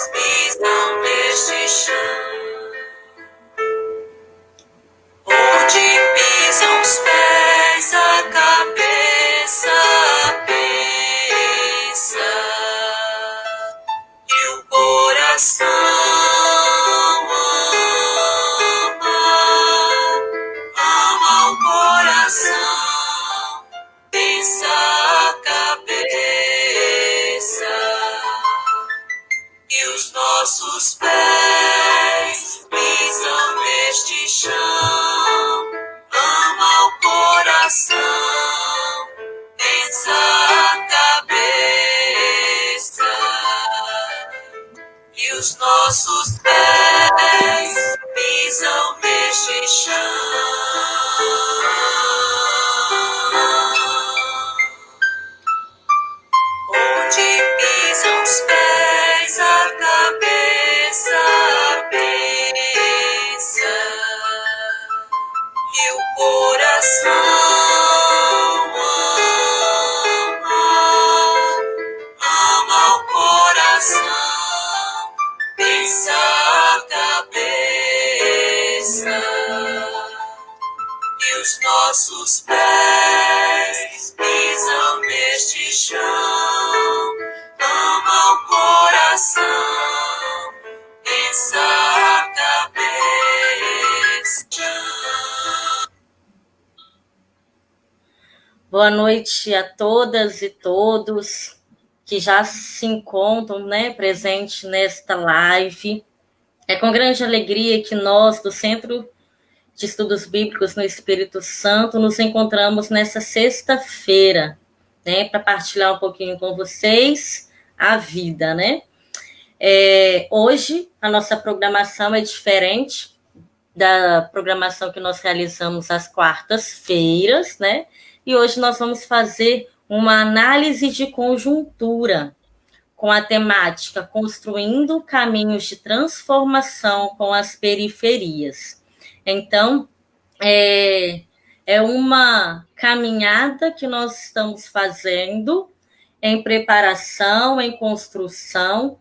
pisam neste chão, onde pisam os pés, a cabeça pensa, e o coração ama o coração, pensa a cabeça, e os nossos pés pisam neste chão, ama o coração, pensa a cabeça, e os nossos pés pisam neste chão. Onde pisam os pés, a cabeça pensa, e o coração ama o coração, pensa a cabeça, e os nossos pés pisam neste chão, ama o coração, pensa a cabeça. Boa noite a todas e todos que já se encontram, presentes nesta live. É com grande alegria que nós, do Centro de Estudos Bíblicos no Espírito Santo, nos encontramos nessa sexta-feira, para partilhar um pouquinho com vocês a vida, Hoje, a nossa programação é diferente da programação que nós realizamos às quartas-feiras, E hoje nós vamos fazer uma análise de conjuntura com a temática Construindo Caminhos de Transformação com as Periferias. Então, é uma caminhada que nós estamos fazendo em preparação, em construção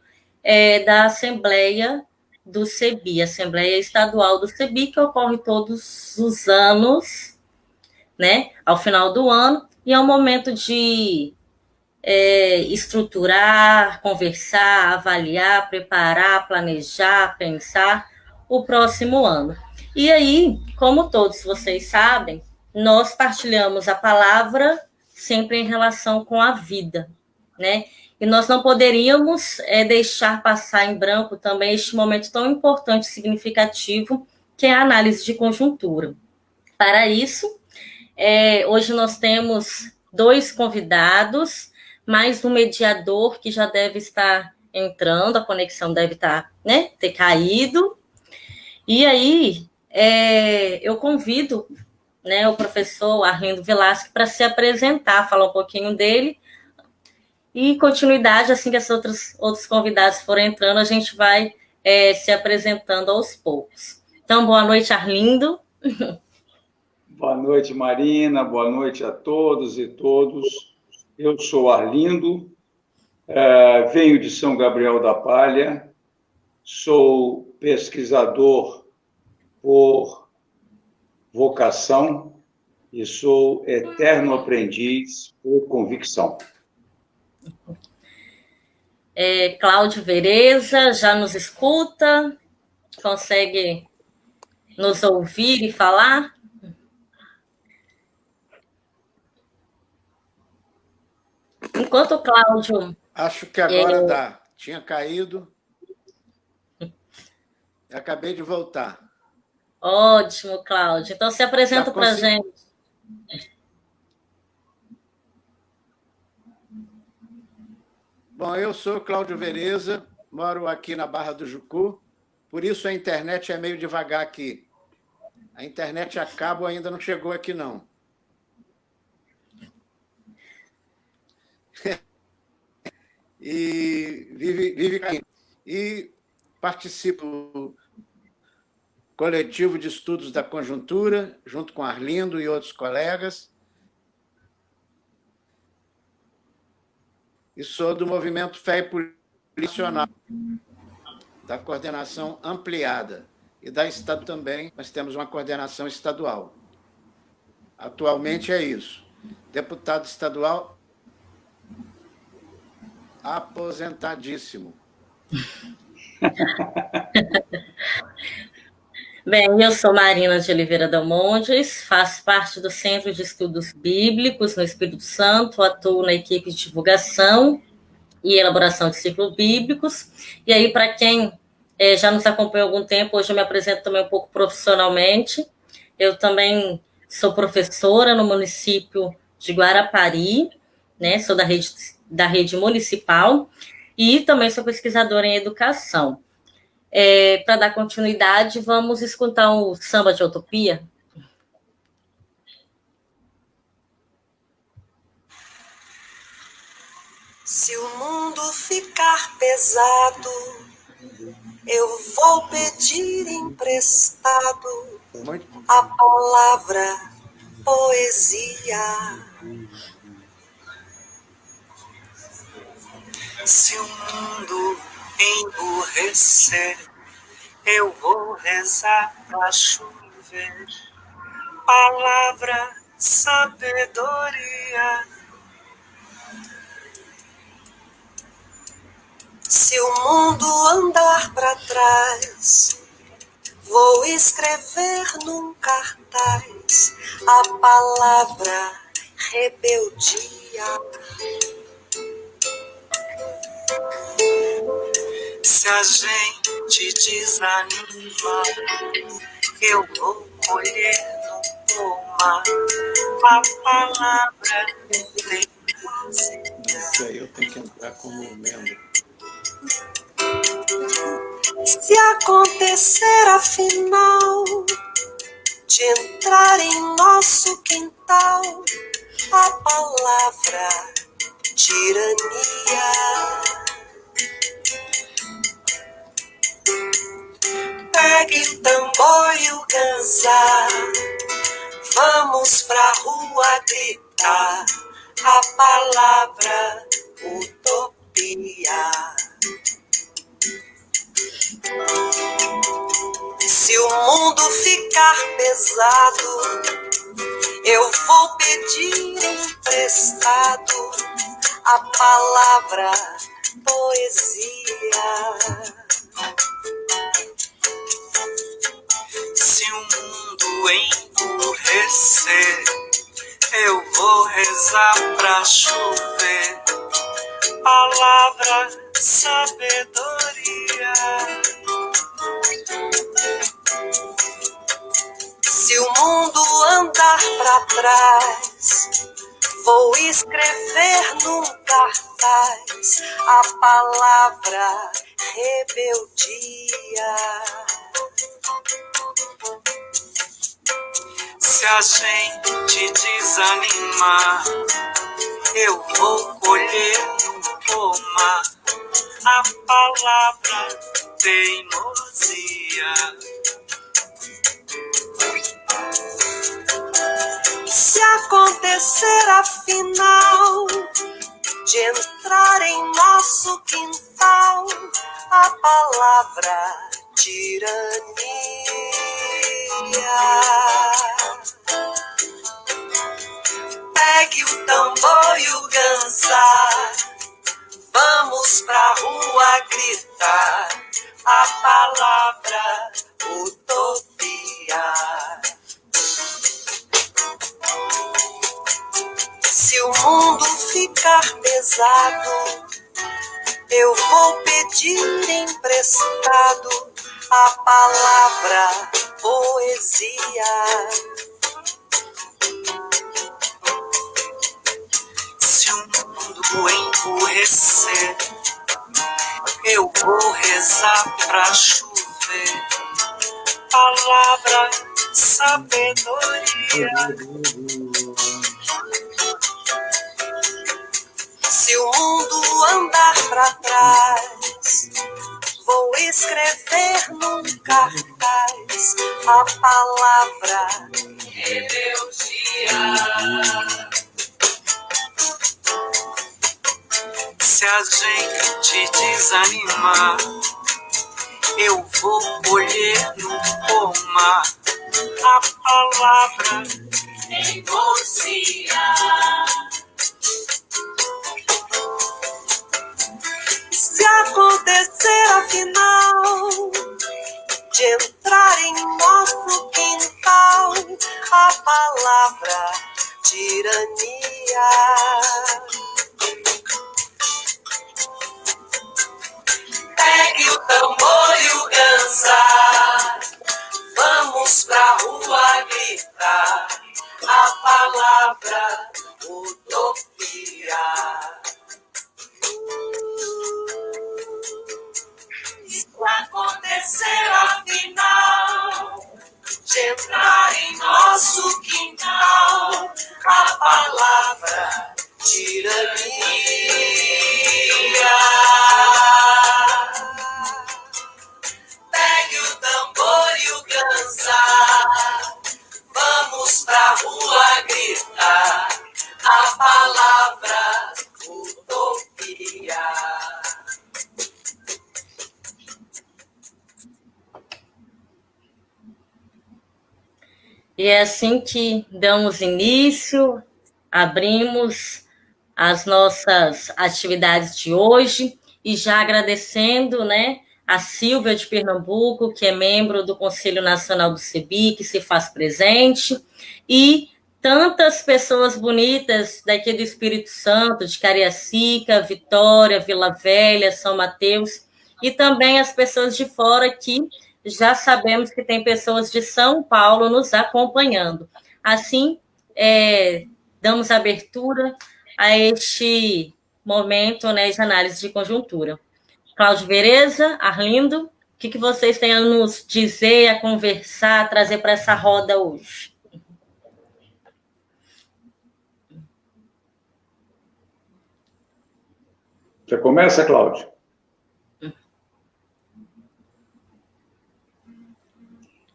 da Assembleia do CEBI, Assembleia Estadual do CEBI, que ocorre todos os anos, ao final do ano, e é um momento de estruturar, conversar, avaliar, preparar, planejar, pensar o próximo ano. E aí, como todos vocês sabem, nós partilhamos a palavra sempre em relação com a vida, E nós não poderíamos deixar passar em branco também este momento tão importante e significativo, que é a análise de conjuntura. Para isso, hoje nós temos 2 convidados, mais um mediador que já deve estar entrando, a conexão deve estar, ter caído. E aí, eu convido o professor Arlindo Velasco para se apresentar, falar um pouquinho dele, e continuidade, assim que outros convidados forem entrando, a gente vai se apresentando aos poucos. Então, boa noite, Arlindo. Boa noite, Marina. Boa noite a todos e todos. Eu sou Arlindo, venho de São Gabriel da Palha, sou pesquisador por vocação e sou eterno aprendiz por convicção. Cláudio Vereza, já nos escuta? Consegue nos ouvir e falar? Enquanto o Cláudio... Acho que agora dá. Tinha caído. Acabei de voltar. Ótimo, Cláudio. Então, se apresenta para a gente. Bom, eu sou Cláudio Vereza, moro aqui na Barra do Jucu, por isso a internet é meio devagar aqui. A internet a cabo ainda não chegou aqui, não. E vive caindo. E participo do coletivo de estudos da conjuntura, junto com Arlindo e outros colegas. E sou do movimento Fé e Política Nacional. da coordenação ampliada. E da Estado também, nós temos uma coordenação estadual. Atualmente é isso. Deputado estadual aposentadíssimo. Bem, eu sou Marina de Oliveira Dalmondes, faço parte do Centro de Estudos Bíblicos no Espírito Santo, atuo na equipe de divulgação e elaboração de ciclos bíblicos. E aí, para quem já nos acompanha há algum tempo, hoje eu me apresento também um pouco profissionalmente. Eu também sou professora no município de Guarapari, né? Sou da rede municipal e também sou pesquisadora em educação. Para dar continuidade, vamos escutar o Samba de Utopia. Se o mundo ficar pesado, eu vou pedir emprestado a palavra poesia. Se o mundo emburrecer, eu vou rezar pra chover palavra, sabedoria. Se o mundo andar pra trás, vou escrever num cartaz a palavra rebeldia. Se a gente desanima, eu vou colher no pomar a palavra teimosia. Isso aí eu tenho que entrar como membro. Se acontecer afinal de entrar em nosso quintal a palavra tirania, pegue o tambor e o ganzá, vamos pra rua gritar a palavra utopia. Se o mundo ficar pesado, eu vou pedir emprestado a palavra poesia. Se o mundo emburrecer, eu vou rezar pra chover palavra, sabedoria. Se o mundo andar pra trás, vou escrever num cartaz a palavra rebeldia. Se a gente desanimar, eu vou colher no pomar a palavra teimosia. Se acontecer afinal de entrar em nosso quintal a palavra tirania, pegue o tambor e o ganzá, vamos pra rua gritar a palavra utopia. Se o mundo ficar pesado, eu vou pedir emprestado a palavra poesia. Se o mundo emburrecer, eu vou rezar pra chover palavra, sabedoria. Se o mundo andar pra trás, vou escrever num cartaz a palavra rebeldia. Se a gente desanimar, eu vou colher no pomar a palavra negociar. Se acontecer afinal de entrar em nosso quintal a palavra tirania, pegue o tambor e o ganzar, vamos pra rua gritar a palavra utopia. Se acontecer afinal de entrar em nosso quintal a palavra tirania, pegue o tambor e o ganzar, vamos pra rua gritar a palavra utopia. E é assim que damos início, abrimos as nossas atividades de hoje, e já agradecendo, né, a Silvia de Pernambuco, que é membro do Conselho Nacional do CEBI, que se faz presente, e tantas pessoas bonitas daqui do Espírito Santo, de Cariacica, Vitória, Vila Velha, São Mateus, e também as pessoas de fora que já sabemos que tem pessoas de São Paulo nos acompanhando. Assim, damos abertura a este momento, né, de análise de conjuntura. Cláudio Vereza, Arlindo, o que vocês têm a nos dizer, a conversar, a trazer para essa roda hoje? Você começa, Cláudio?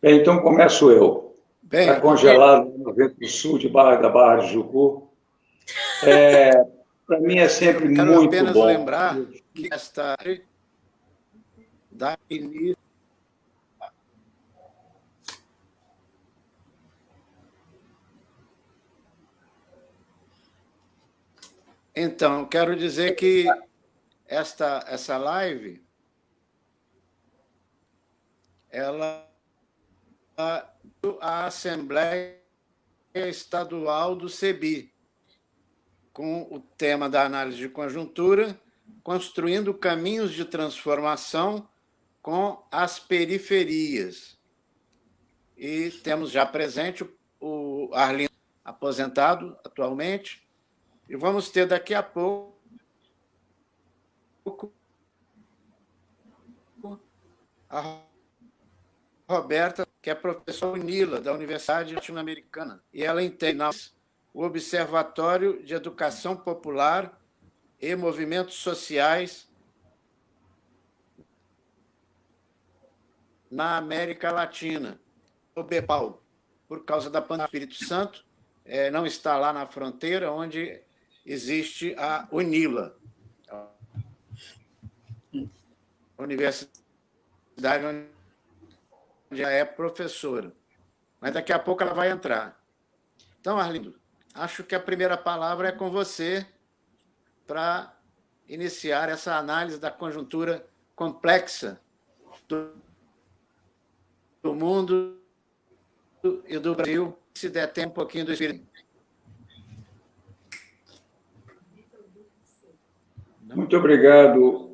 Bem, então começo eu. Está congelado no vento sul de da Barra de Jucu. Para mim é sempre muito bom. Quero apenas lembrar que esta dá início. Então, quero dizer que essa live, ela a Assembleia Estadual do CEBI, com o tema da análise de conjuntura, construindo caminhos de transformação com as periferias. E temos já presente o Arlindo, aposentado atualmente, e vamos ter daqui a pouco a Roberta, que é professora UNILA, da Universidade Latino-Americana, e ela integra o Observatório de Educação Popular e Movimentos Sociais na América Latina, o BEPAL, por causa da pandemia. Espírito Santo não está lá na fronteira, onde existe a UNILA, a Universidade onde já é professora, mas daqui a pouco ela vai entrar. Então, Arlindo, acho que a primeira palavra é com você para iniciar essa análise da conjuntura complexa do mundo e do Brasil, se der tempo um pouquinho do Espírito. Muito obrigado,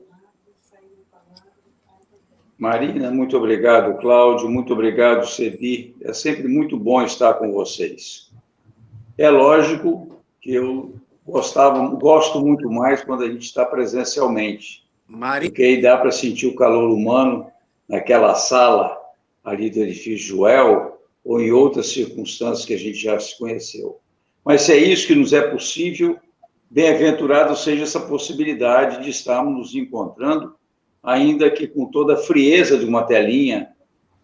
Marina, muito obrigado, Cláudio, muito obrigado, CEBI. É sempre muito bom estar com vocês. É lógico que eu gosto muito mais quando a gente está presencialmente, porque aí dá para sentir o calor humano naquela sala ali do edifício Joel ou em outras circunstâncias que a gente já se conheceu. Mas se é isso que nos é possível, bem-aventurado seja essa possibilidade de estarmos nos encontrando, ainda que com toda a frieza de uma telinha,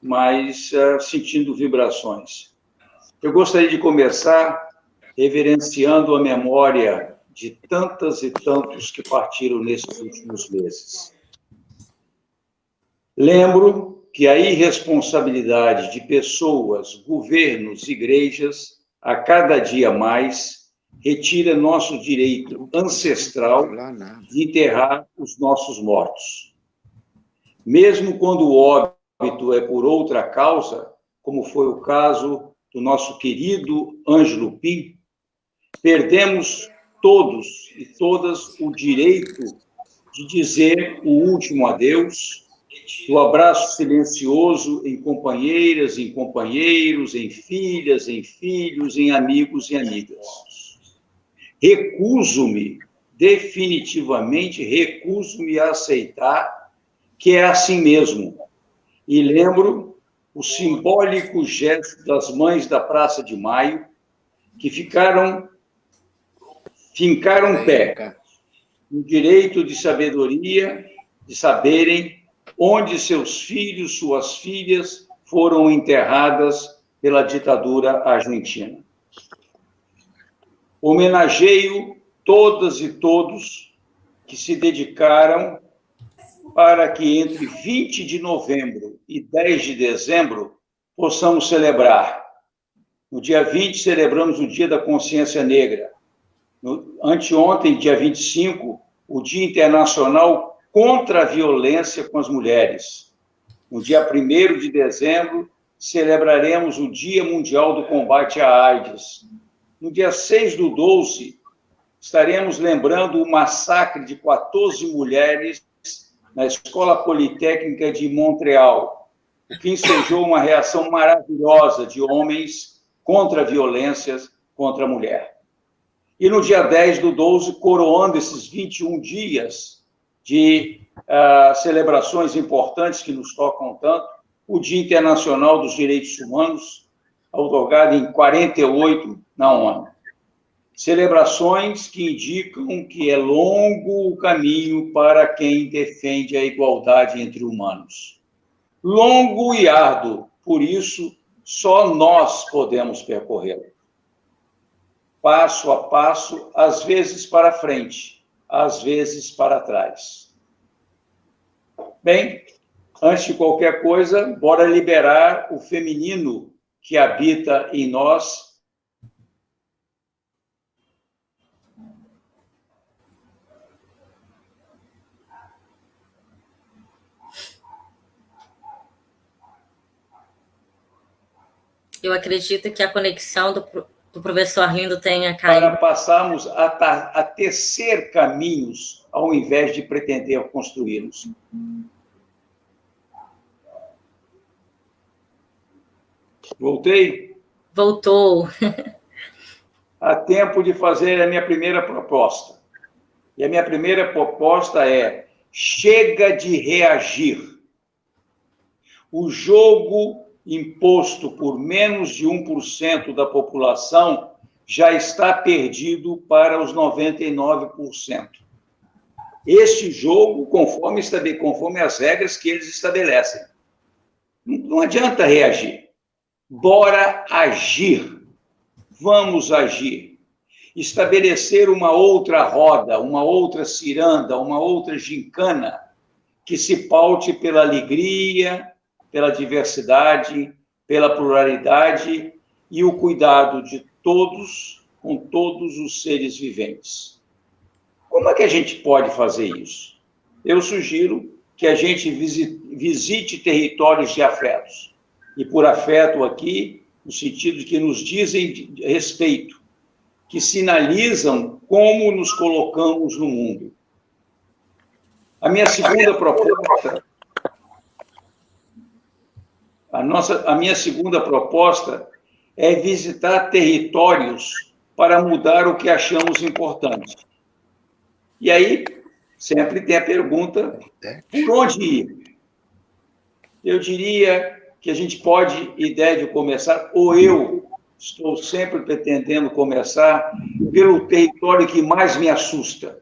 mas sentindo vibrações. Eu gostaria de começar reverenciando a memória de tantas e tantos que partiram nesses últimos meses. Lembro que a irresponsabilidade de pessoas, governos, igrejas, a cada dia mais, retira nosso direito ancestral de enterrar os nossos mortos. Mesmo quando o óbito é por outra causa, como foi o caso do nosso querido Ângelo Pim, perdemos todos e todas o direito de dizer o último adeus, o abraço silencioso em companheiras, em companheiros, em filhas, em filhos, em amigos e amigas. Definitivamente recuso-me a aceitar que é assim mesmo. E lembro o simbólico gesto das mães da Praça de Maio, que fincaram pé no direito de sabedoria, de saberem onde seus filhos, suas filhas foram enterradas pela ditadura argentina. Homenageio todas e todos que se dedicaram para que entre 20 de novembro e 10 de dezembro possamos celebrar. No dia 20, celebramos o Dia da Consciência Negra. Anteontem, dia 25, o Dia Internacional contra a Violência com as Mulheres. No dia 1º de dezembro, celebraremos o Dia Mundial do Combate à AIDS. No dia 6/12, estaremos lembrando o massacre de 14 mulheres na Escola Politécnica de Montreal, o que ensejou uma reação maravilhosa de homens contra violências contra a mulher. E no dia 10/12, coroando esses 21 dias de celebrações importantes que nos tocam tanto, o Dia Internacional dos Direitos Humanos, outorgado em 48 na ONU. Celebrações que indicam que é longo o caminho para quem defende a igualdade entre humanos. Longo e árduo, por isso, só nós podemos percorrê-lo. Passo a passo, às vezes para frente, às vezes para trás. Bem, antes de qualquer coisa, bora liberar o feminino que habita em nós. Eu acredito que a conexão do professor Arlindo tenha caído. Para passarmos a tecer caminhos, ao invés de pretender construí-los. Voltei? Voltou. Há tempo de fazer a minha primeira proposta. E a minha primeira proposta é: chega de reagir. O jogo imposto por menos de 1% da população já está perdido para os 99%. Este jogo, conforme as regras que eles estabelecem. Não adianta reagir. Bora agir. Vamos agir. Estabelecer uma outra roda, uma outra ciranda, uma outra gincana que se paute pela alegria, pela diversidade, pela pluralidade e o cuidado de todos com todos os seres viventes. Como é que a gente pode fazer isso? Eu sugiro que a gente visite territórios de afetos. E por afeto aqui, no sentido de que nos dizem respeito, que sinalizam como nos colocamos no mundo. A minha segunda proposta... A minha segunda proposta é visitar territórios para mudar o que achamos importante. E aí, sempre tem a pergunta, por onde ir? Eu diria que a gente pode, ideia de começar, ou eu estou sempre pretendendo começar, pelo território que mais me assusta,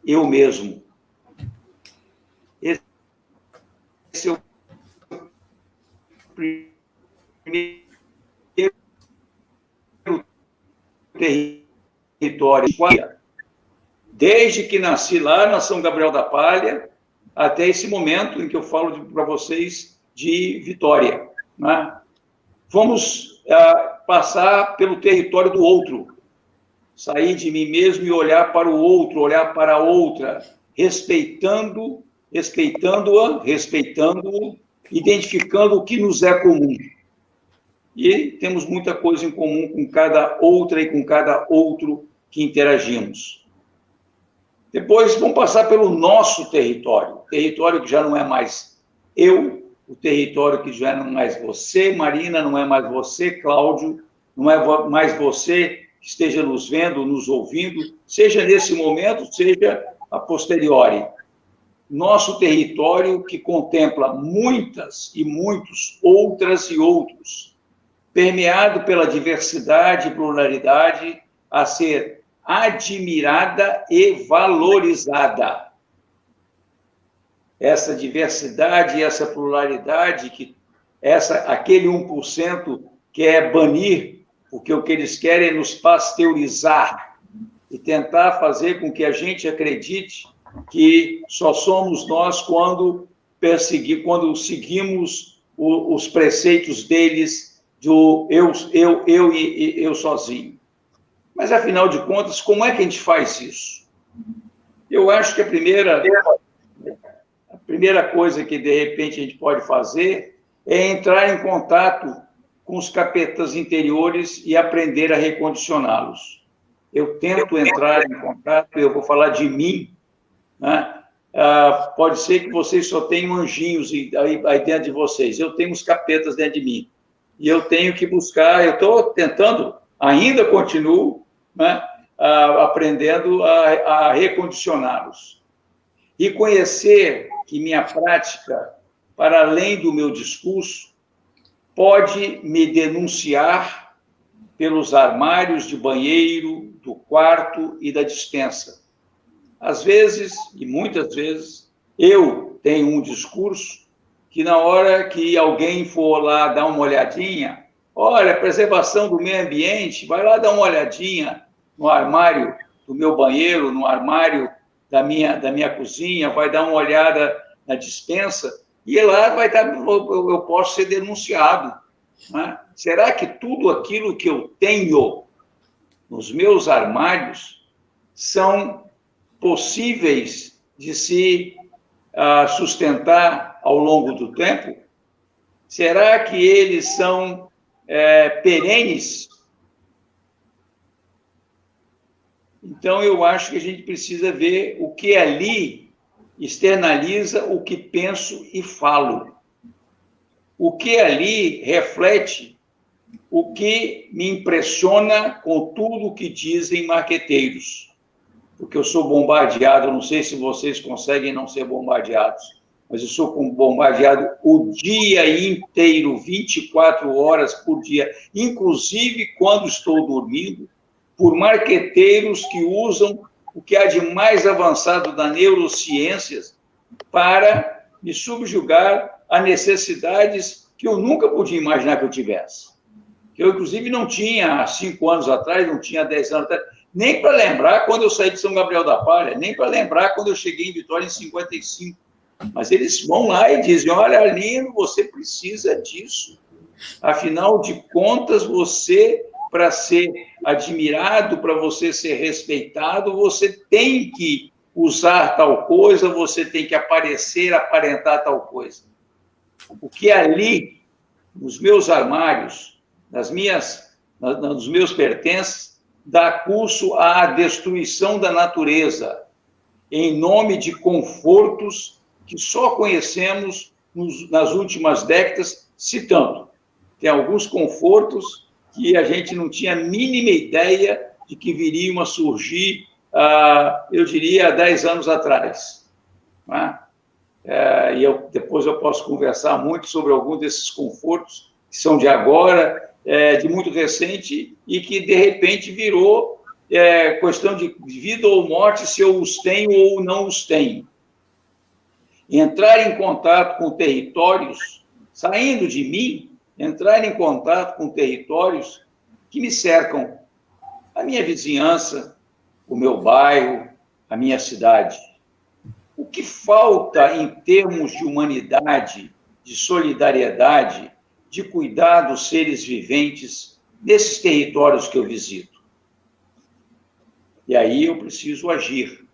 eu mesmo. Esse é o primeiro território. Desde que nasci lá na São Gabriel da Palha, até esse momento em que eu falo para vocês de Vitória, né? Vamos passar pelo território do outro, sair de mim mesmo e olhar para o outro, olhar para a outra, respeitando-o, identificando o que nos é comum. E temos muita coisa em comum com cada outra e com cada outro que interagimos. Depois vamos passar pelo nosso território, território que já não é mais eu, o território que já não é mais você, Marina, não é mais você, Cláudio, não é mais você que esteja nos vendo, nos ouvindo, seja nesse momento, seja a posteriori. Nosso território que contempla muitas e muitos outras e outros, permeado pela diversidade e pluralidade a ser admirada e valorizada. Essa diversidade e essa pluralidade, aquele 1% quer banir, porque o que eles querem é nos pasteurizar e tentar fazer com que a gente acredite que só somos nós quando seguimos os preceitos deles do eu sozinho. Mas, afinal de contas, como é que a gente faz isso? Eu acho que a primeira coisa que, de repente, a gente pode fazer é entrar em contato com os capetas interiores e aprender a recondicioná-los. Eu tento entrar em contato, eu vou falar de mim, né? Pode ser que vocês só tenham anjinhos aí dentro de vocês. Eu tenho os capetas dentro de mim. E eu tenho que buscar, eu estou tentando, ainda continuo, né, aprendendo a recondicioná-los. E conhecer que minha prática, para além do meu discurso, pode me denunciar pelos armários de banheiro, do quarto e da despensa. Às vezes, e muitas vezes, eu tenho um discurso que na hora que alguém for lá dar uma olhadinha, olha, preservação do meio ambiente, vai lá dar uma olhadinha no armário do meu banheiro, no armário da minha cozinha, vai dar uma olhada na despensa, e lá vai estar, eu posso ser denunciado, né? Será que tudo aquilo que eu tenho nos meus armários são possíveis de se sustentar ao longo do tempo? Será que eles são perenes? Então, eu acho que a gente precisa ver o que ali externaliza o que penso e falo. O que ali reflete o que me impressiona com tudo o que dizem marqueteiros. Porque eu sou bombardeado, não sei se vocês conseguem não ser bombardeados, mas eu sou bombardeado o dia inteiro, 24 horas por dia, inclusive quando estou dormindo, por marqueteiros que usam o que há de mais avançado da neurociências para me subjugar a necessidades que eu nunca podia imaginar que eu tivesse. Eu, inclusive, não tinha há 5 anos atrás, não tinha 10 anos atrás, nem para lembrar quando eu saí de São Gabriel da Palha, nem para lembrar quando eu cheguei em Vitória em 55. Mas eles vão lá e dizem, olha, Lino, você precisa disso. Afinal de contas, você, para ser admirado, para você ser respeitado, você tem que usar tal coisa, você tem que aparentar tal coisa. O que ali, nos meus armários, nos meus pertences, dá curso à destruição da natureza, em nome de confortos que só conhecemos nas últimas décadas, citando. Tem alguns confortos que a gente não tinha a mínima ideia de que viriam a surgir, eu diria, há 10 anos atrás. Né? Depois eu posso conversar muito sobre alguns desses confortos que são de agora, de muito recente, e que, de repente, virou questão de vida ou morte, se eu os tenho ou não os tenho. Entrar em contato com territórios, saindo de mim, entrar em contato com territórios que me cercam, a minha vizinhança, o meu bairro, a minha cidade. O que falta em termos de humanidade, de solidariedade, de cuidar dos seres viventes nesses territórios que eu visito? E aí eu preciso agir.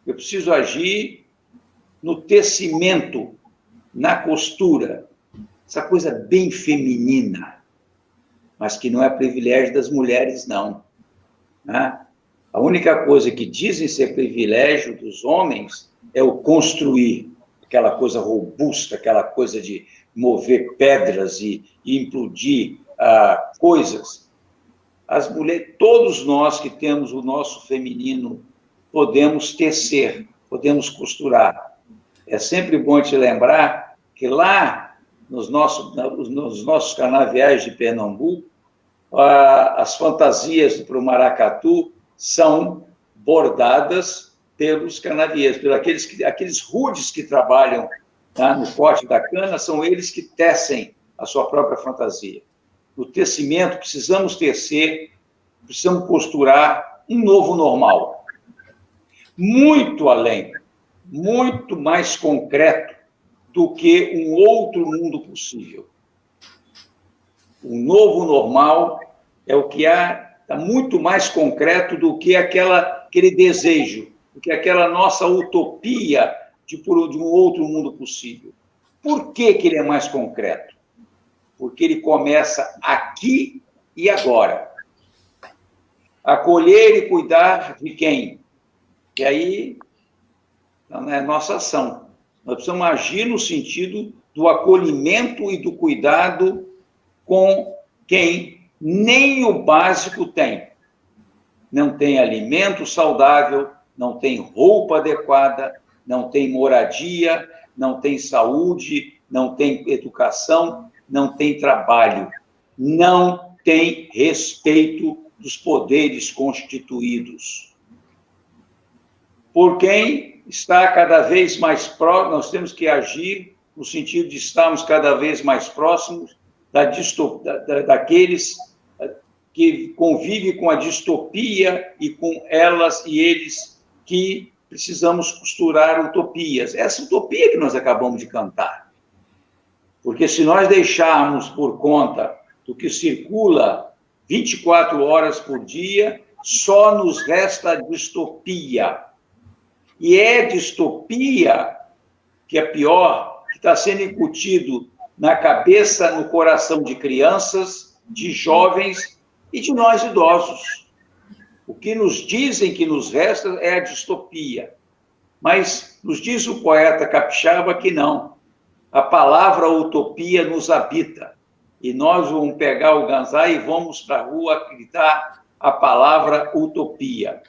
Eu preciso agir no tecimento, na costura, essa coisa bem feminina, mas que não é privilégio das mulheres, não. Né? A única coisa que dizem ser privilégio dos homens é o construir, aquela coisa robusta, aquela coisa de mover pedras e implodir coisas. As mulheres, todos nós que temos o nosso feminino, podemos tecer, podemos costurar. É sempre bom te lembrar que lá nos nossos canaviais de Pernambuco, as fantasias para o maracatu são bordadas pelos canavieiros, pelos aqueles rudes que trabalham, tá, no corte da cana, são eles que tecem a sua própria fantasia. No tecimento, precisamos tecer, precisamos costurar um novo normal. Muito além, muito mais concreto do que um outro mundo possível. O novo normal é o que está muito mais concreto do que aquele desejo, do que aquela nossa utopia de um outro mundo possível. Por que ele é mais concreto? Porque ele começa aqui e agora. Acolher e cuidar de quem? E aí, não é nossa ação. Nós precisamos agir no sentido do acolhimento e do cuidado com quem nem o básico tem. Não tem alimento saudável, não tem roupa adequada, não tem moradia, não tem saúde, não tem educação, não tem trabalho, não tem respeito dos poderes constituídos. Por quem está cada vez mais próximo, nós temos que agir no sentido de estarmos cada vez mais próximos daqueles que convivem com a distopia e com elas e eles que precisamos costurar utopias. Essa utopia que nós acabamos de cantar. Porque se nós deixarmos por conta do que circula 24 horas por dia, só nos resta a distopia. E é distopia que é pior, que está sendo incutido na cabeça, no coração de crianças, de jovens e de nós idosos. O que nos dizem que nos resta é a distopia. Mas nos diz o poeta capixaba que não. A palavra utopia nos habita. E nós vamos pegar o ganzá e vamos para a rua gritar a palavra utopia.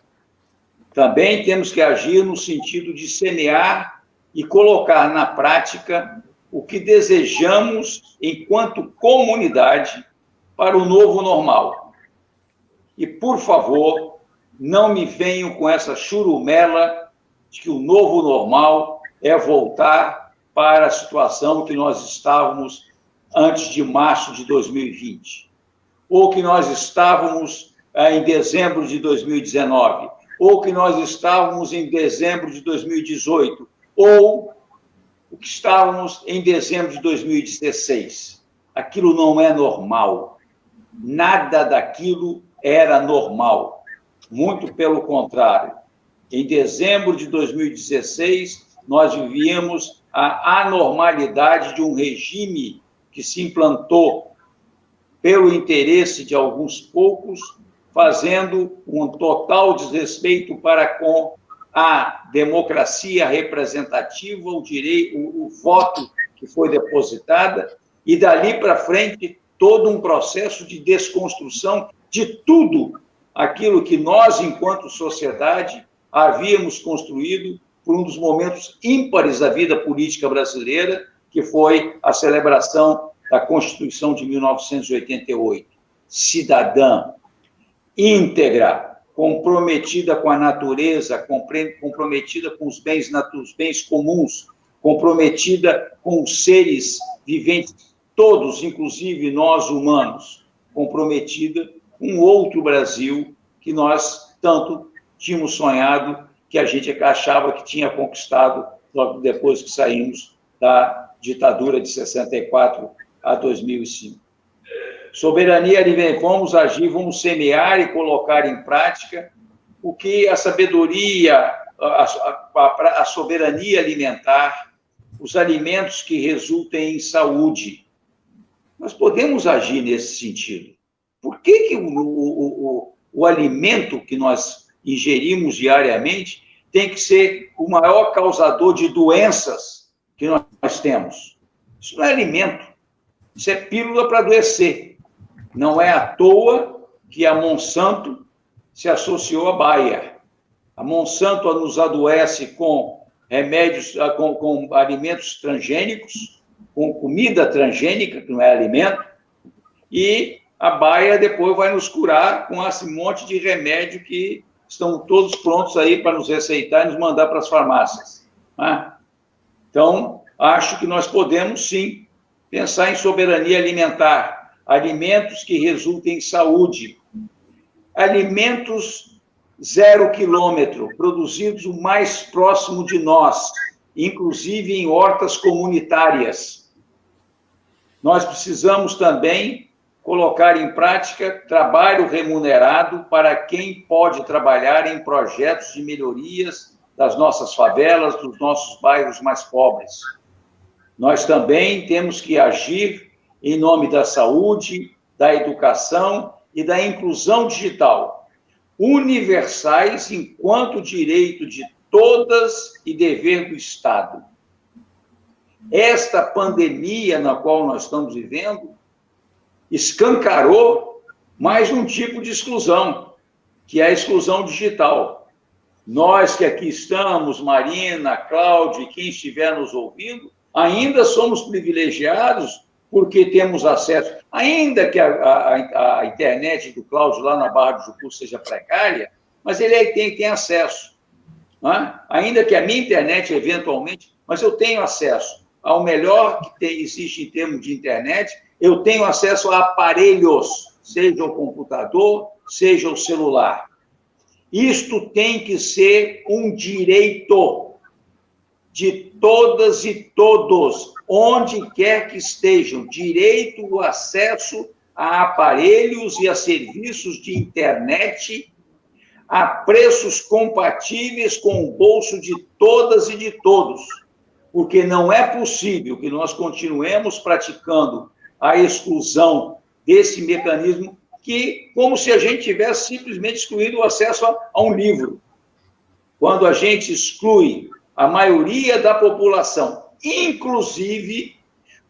Também temos que agir no sentido de semear e colocar na prática o que desejamos enquanto comunidade para o novo normal. E, por favor, não me venham com essa churumela de que o novo normal é voltar para a situação que nós estávamos antes de março de 2020, ou que nós estávamos em dezembro de 2019, ou que nós estávamos em dezembro de 2018, ou o que estávamos em dezembro de 2016. Aquilo não é normal. Nada daquilo era normal. Muito pelo contrário. Em dezembro de 2016, nós vivíamos a anormalidade de um regime que se implantou pelo interesse de alguns poucos, fazendo um total desrespeito para com a democracia representativa, o voto que foi depositada, e dali para frente todo um processo de desconstrução de tudo aquilo que nós, enquanto sociedade, havíamos construído por um dos momentos ímpares da vida política brasileira, que foi a celebração da Constituição de 1988. Cidadã, íntegra, comprometida com a natureza, comprometida com os bens comuns, comprometida com os seres viventes, todos, inclusive nós humanos, comprometida com outro Brasil que nós tanto tínhamos sonhado que a gente achava que tinha conquistado logo depois que saímos da ditadura de 64 a 2005. Soberania alimentar, vamos agir, vamos semear e colocar em prática o que a sabedoria, a soberania alimentar, os alimentos que resultem em saúde. Nós podemos agir nesse sentido. Por que o alimento que nós ingerimos diariamente tem que ser o maior causador de doenças que nós temos? Isso não é alimento, isso é pílula para adoecer. Não é à toa que a Monsanto se associou à Bayer. A Monsanto nos adoece com remédios, com alimentos transgênicos, com comida transgênica, que não é alimento, e a Bayer depois vai nos curar com esse monte de remédio que estão todos prontos aí para nos receitar e nos mandar para as farmácias. Né? Então, acho que nós podemos, sim, pensar em soberania alimentar, alimentos que resultem em saúde, alimentos 0 quilômetro, produzidos o mais próximo de nós, inclusive em hortas comunitárias. Nós precisamos também colocar em prática trabalho remunerado para quem pode trabalhar em projetos de melhorias das nossas favelas, dos nossos bairros mais pobres. Nós também temos que agir em nome da saúde, da educação e da inclusão digital, universais enquanto direito de todas e dever do Estado. Esta pandemia na qual nós estamos vivendo escancarou mais um tipo de exclusão, que é a exclusão digital. Nós que aqui estamos, Marina, Cláudio e quem estiver nos ouvindo, ainda somos privilegiados porque temos acesso, ainda que a internet do Cláudio lá na Barra do Jucu seja precária, mas ele tem acesso. Né? Ainda que a minha internet, eventualmente, mas eu tenho acesso ao melhor que existe em termos de internet, eu tenho acesso a aparelhos, seja o computador, seja o celular. Isto tem que ser um direito de todas e todos, onde quer que estejam, direito ao acesso a aparelhos e a serviços de internet a preços compatíveis com o bolso de todas e de todos, porque não é possível que nós continuemos praticando a exclusão desse mecanismo que, como se a gente tivesse simplesmente excluído o acesso a um livro. Quando a gente exclui a maioria da população, inclusive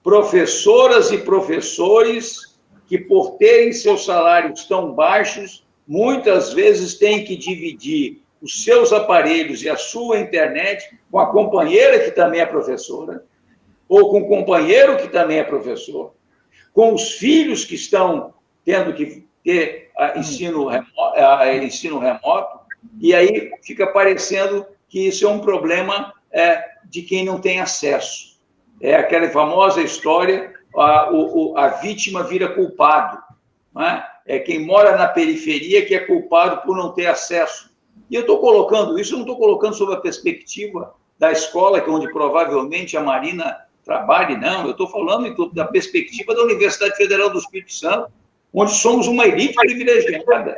professoras e professores que, por terem seus salários tão baixos, muitas vezes têm que dividir os seus aparelhos e a sua internet com a companheira que também é professora, ou com o companheiro que também é professor, com os filhos que estão tendo que ter ensino remoto, e aí fica parecendo que isso é um problema de quem não tem acesso. É aquela famosa história, a vítima vira culpado. Não é? É quem mora na periferia que é culpado por não ter acesso. E eu estou colocando isso, eu não estou colocando sob a perspectiva da escola, que onde provavelmente a Marina trabalhe, não. Eu estou falando da perspectiva da Universidade Federal do Espírito Santo, onde somos uma elite privilegiada.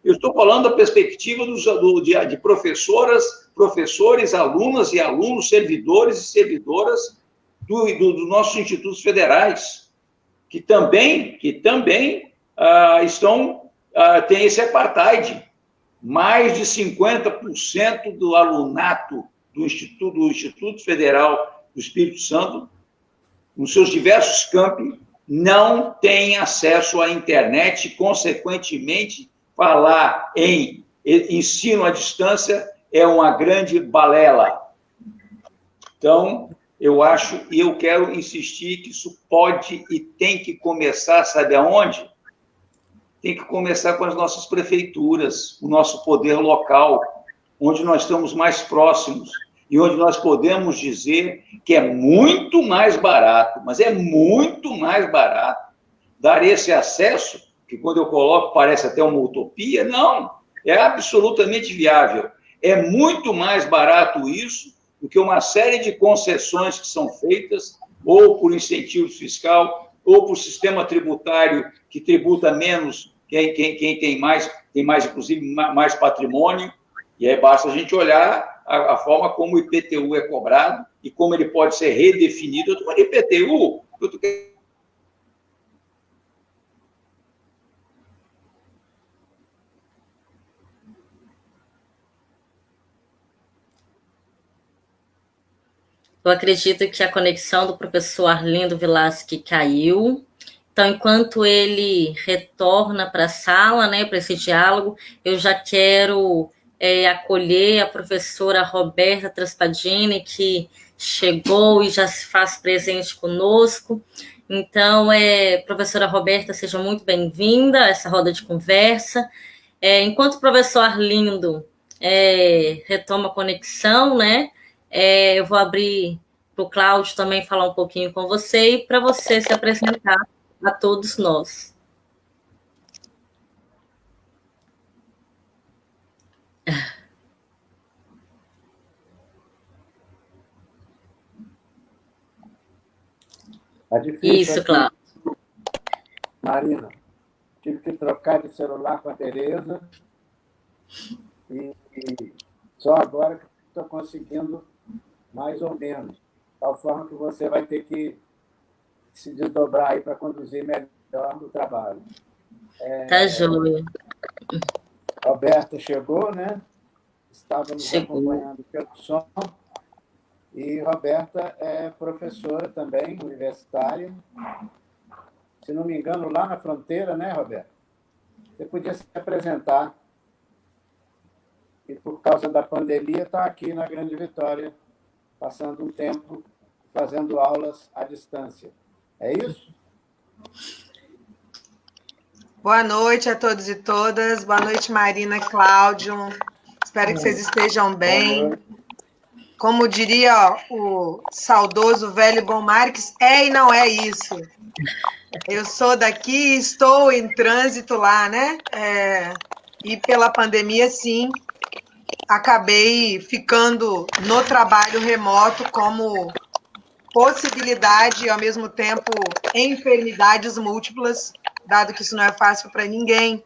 Eu estou falando da perspectiva de professoras, professores, alunas e alunos, servidores e servidoras dos nossos institutos federais, que também têm esse apartheid. Mais de 50% do alunato do Instituto Federal do Espírito Santo, nos seus diversos campi, não tem acesso à internet, e, consequentemente, falar em ensino à distância é uma grande balela. Então, eu acho e eu quero insistir que isso pode e tem que começar, sabe aonde? Tem que começar com as nossas prefeituras, o nosso poder local, onde nós estamos mais próximos e onde nós podemos dizer que é muito mais barato, mas é muito mais barato dar esse acesso, que quando eu coloco parece até uma utopia, não, é absolutamente viável. É muito mais barato isso do que uma série de concessões que são feitas, ou por incentivo fiscal, ou por sistema tributário que tributa menos quem tem mais, inclusive, mais patrimônio. E aí basta a gente olhar a forma como o IPTU é cobrado e como ele pode ser redefinido. Eu estou falando de IPTU, Eu acredito que a conexão do professor Arlindo Vilasque caiu. Então, enquanto ele retorna para a sala, né, para esse diálogo, eu já quero acolher a professora Roberta Traspadini, que chegou e já se faz presente conosco. Então, professora Roberta, seja muito bem-vinda a essa roda de conversa. Enquanto o professor Arlindo retoma a conexão, né, eu vou abrir para o Cláudio também falar um pouquinho com você e para você se apresentar a todos nós. Tá difícil. Isso, aqui. Cláudio. Marina, tive que trocar de celular com a Tereza e só agora que estou conseguindo mais ou menos, tal forma que você vai ter que se desdobrar aí para conduzir melhor o trabalho. Tá joia. Roberta chegou, né? Estava nos acompanhando pelo som. E Roberta é professora também, universitária. Se não me engano, lá na fronteira, né, Roberta? Você podia se apresentar. E por causa da pandemia, está aqui na Grande Vitória, passando um tempo fazendo aulas à distância. É isso? Boa noite a todos e todas. Boa noite, Marina, Cláudio. Espero que vocês estejam bem. Como diria o saudoso velho Bom Marques, e não é isso. Eu sou daqui, estou em trânsito lá, né? E pela pandemia, sim, acabei ficando no trabalho remoto como possibilidade e, ao mesmo tempo, enfermidades múltiplas, dado que isso não é fácil para ninguém.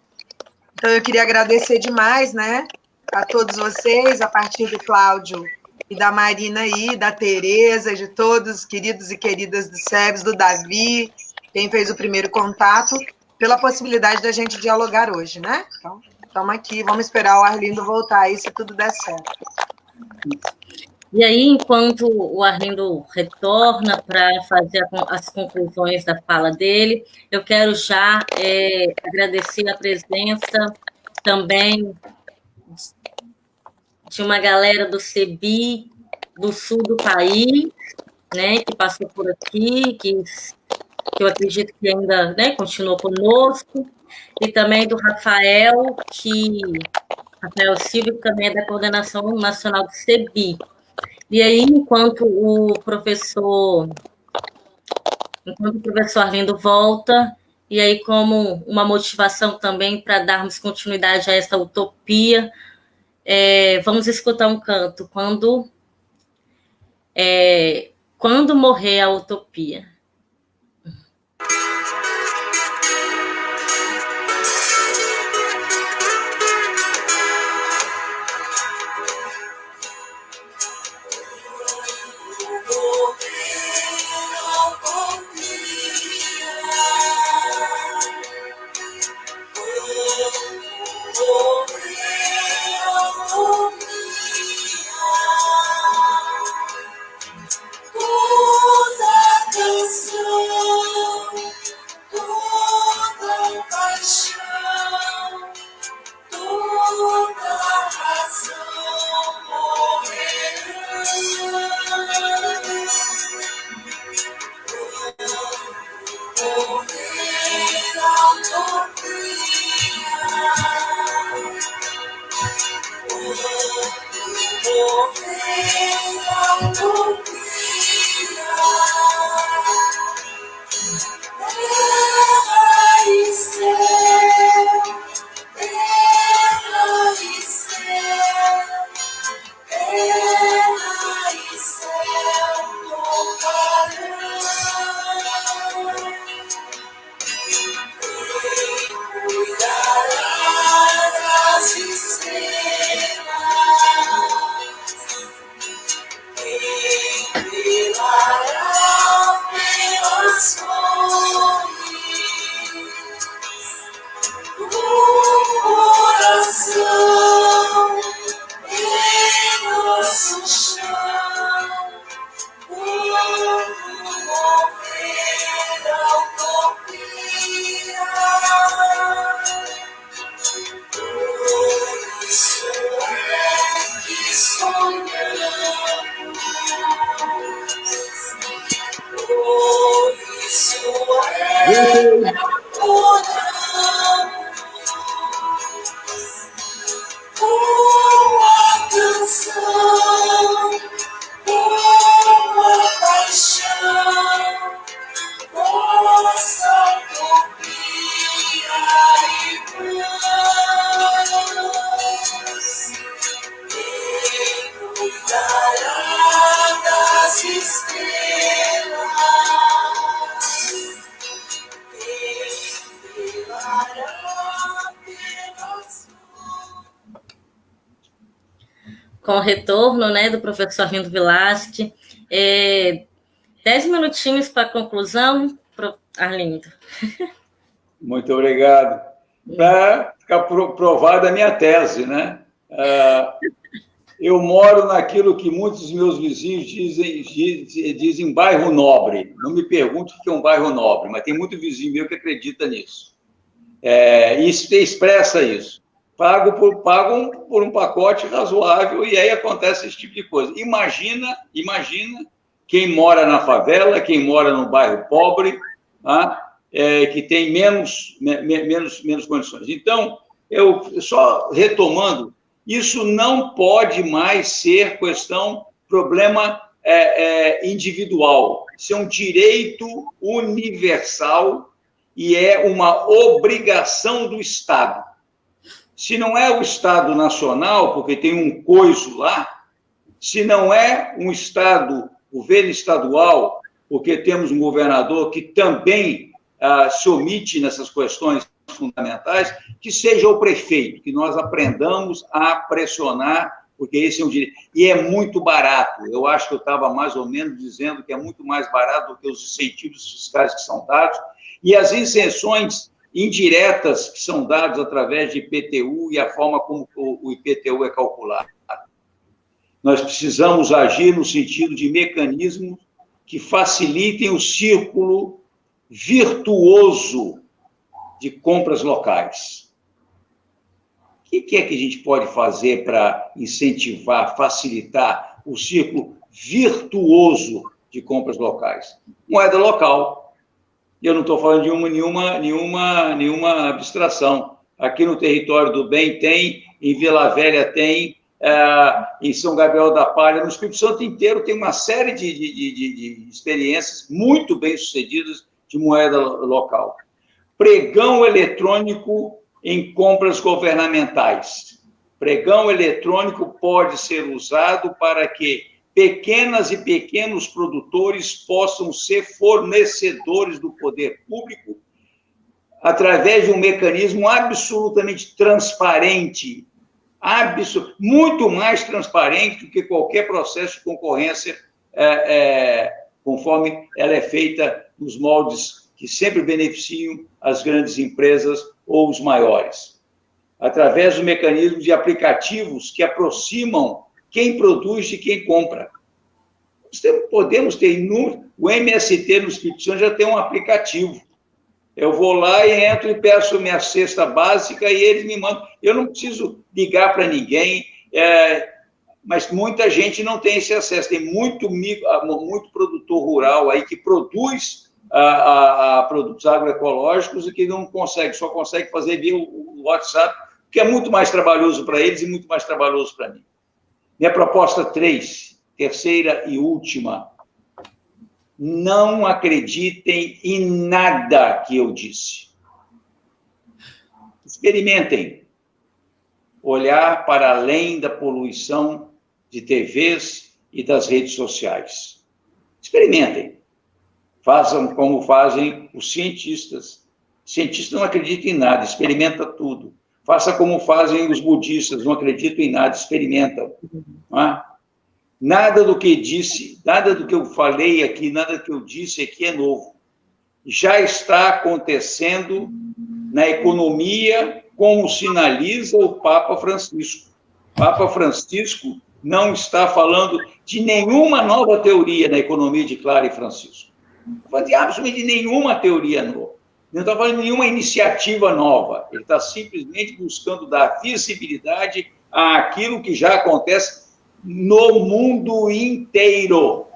Então, eu queria agradecer demais, né, a todos vocês, a partir do Cláudio e da Marina aí, da Tereza, de todos, queridos e queridas do SEBS, do Davi, quem fez o primeiro contato, pela possibilidade da gente dialogar hoje, né? Então, estamos aqui, vamos esperar o Arlindo voltar aí, se tudo der certo. E aí, enquanto o Arlindo retorna para fazer as conclusões da fala dele, eu quero já agradecer a presença também de uma galera do CEBI, do sul do país, né, que passou por aqui, que eu acredito que ainda, né, continuou conosco, e também do Rafael Silva, que também é da Coordenação Nacional do CEBI. E aí, enquanto o professor Arlindo volta, e aí como uma motivação também para darmos continuidade a essa utopia, vamos escutar um canto, quando morrer a utopia. Toda canção Isso é uma canção, uma paixão, nossa utopia e paz. Quem cuidará das estrelas? Quem velará pelas... Com o retorno, né, do professor Arlindo Vilasque, 10 minutinhos para a conclusão, Arlindo. Muito obrigado. Para ficar provada a minha tese, né? Eu moro naquilo que muitos dos meus vizinhos dizem bairro nobre. Não me pergunte o que é um bairro nobre, mas tem muito vizinho meu que acredita nisso. E expressa isso. Pagam por um pacote razoável e aí acontece esse tipo de coisa. Imagina quem mora na favela, quem mora no bairro pobre, que tem menos condições. Então, eu só retomando, isso não pode mais ser problema individual. Isso é um direito universal e é uma obrigação do Estado. Se não é o Estado nacional, porque tem um coiso lá, se não é um governo estadual, porque temos um governador que também se omite nessas questões fundamentais, que seja o prefeito, que nós aprendamos a pressionar, porque esse é um direito. E é muito barato. Eu acho que eu estava mais ou menos dizendo que é muito mais barato do que os incentivos fiscais que são dados, e as isenções indiretas que são dadas através de IPTU e a forma como o IPTU é calculado. Nós precisamos agir no sentido de mecanismos que facilitem o círculo virtuoso de compras locais. O que é que a gente pode fazer para incentivar, facilitar o círculo virtuoso de compras locais? Moeda local. E eu não estou falando de nenhuma abstração. Aqui no Território do Bem tem, em Vila Velha tem, em São Gabriel da Palha, no Espírito Santo inteiro tem uma série de experiências muito bem-sucedidas de moeda local. Pregão eletrônico em compras governamentais. Pregão eletrônico pode ser usado para que pequenas e pequenos produtores possam ser fornecedores do poder público através de um mecanismo absolutamente transparente, muito mais transparente do que qualquer processo de concorrência, conforme ela é feita nos moldes que sempre beneficiam as grandes empresas ou os maiores. Através do mecanismo de aplicativos que aproximam quem produz de quem compra. Podemos ter inúmeros. O MST no Espírito Santo já tem um aplicativo. Eu vou lá e entro e peço minha cesta básica e eles me mandam. Eu não preciso ligar para ninguém, mas muita gente não tem esse acesso. Tem muito produtor rural aí que produz produtos agroecológicos e que não consegue, só consegue fazer via o WhatsApp, que é muito mais trabalhoso para eles e muito mais trabalhoso para mim. Minha proposta 3, terceira e última. Não acreditem em nada que eu disse. Experimentem olhar para além da poluição de TVs e das redes sociais. Experimentem. Façam como fazem os cientistas. Cientistas não acreditam em nada, experimenta tudo. Faça como fazem os budistas, não acreditam em nada, experimentam. Não é? Nada do que disse, nada do que eu falei aqui, nada que eu disse aqui é novo. Já está acontecendo na economia, como sinaliza o Papa Francisco. O Papa Francisco não está falando de nenhuma nova teoria na economia de Clara e Francisco. Não está falando de absolutamente nenhuma teoria nova. Não está falando de nenhuma iniciativa nova. Ele está simplesmente buscando dar visibilidade àquilo que já acontece no mundo inteiro.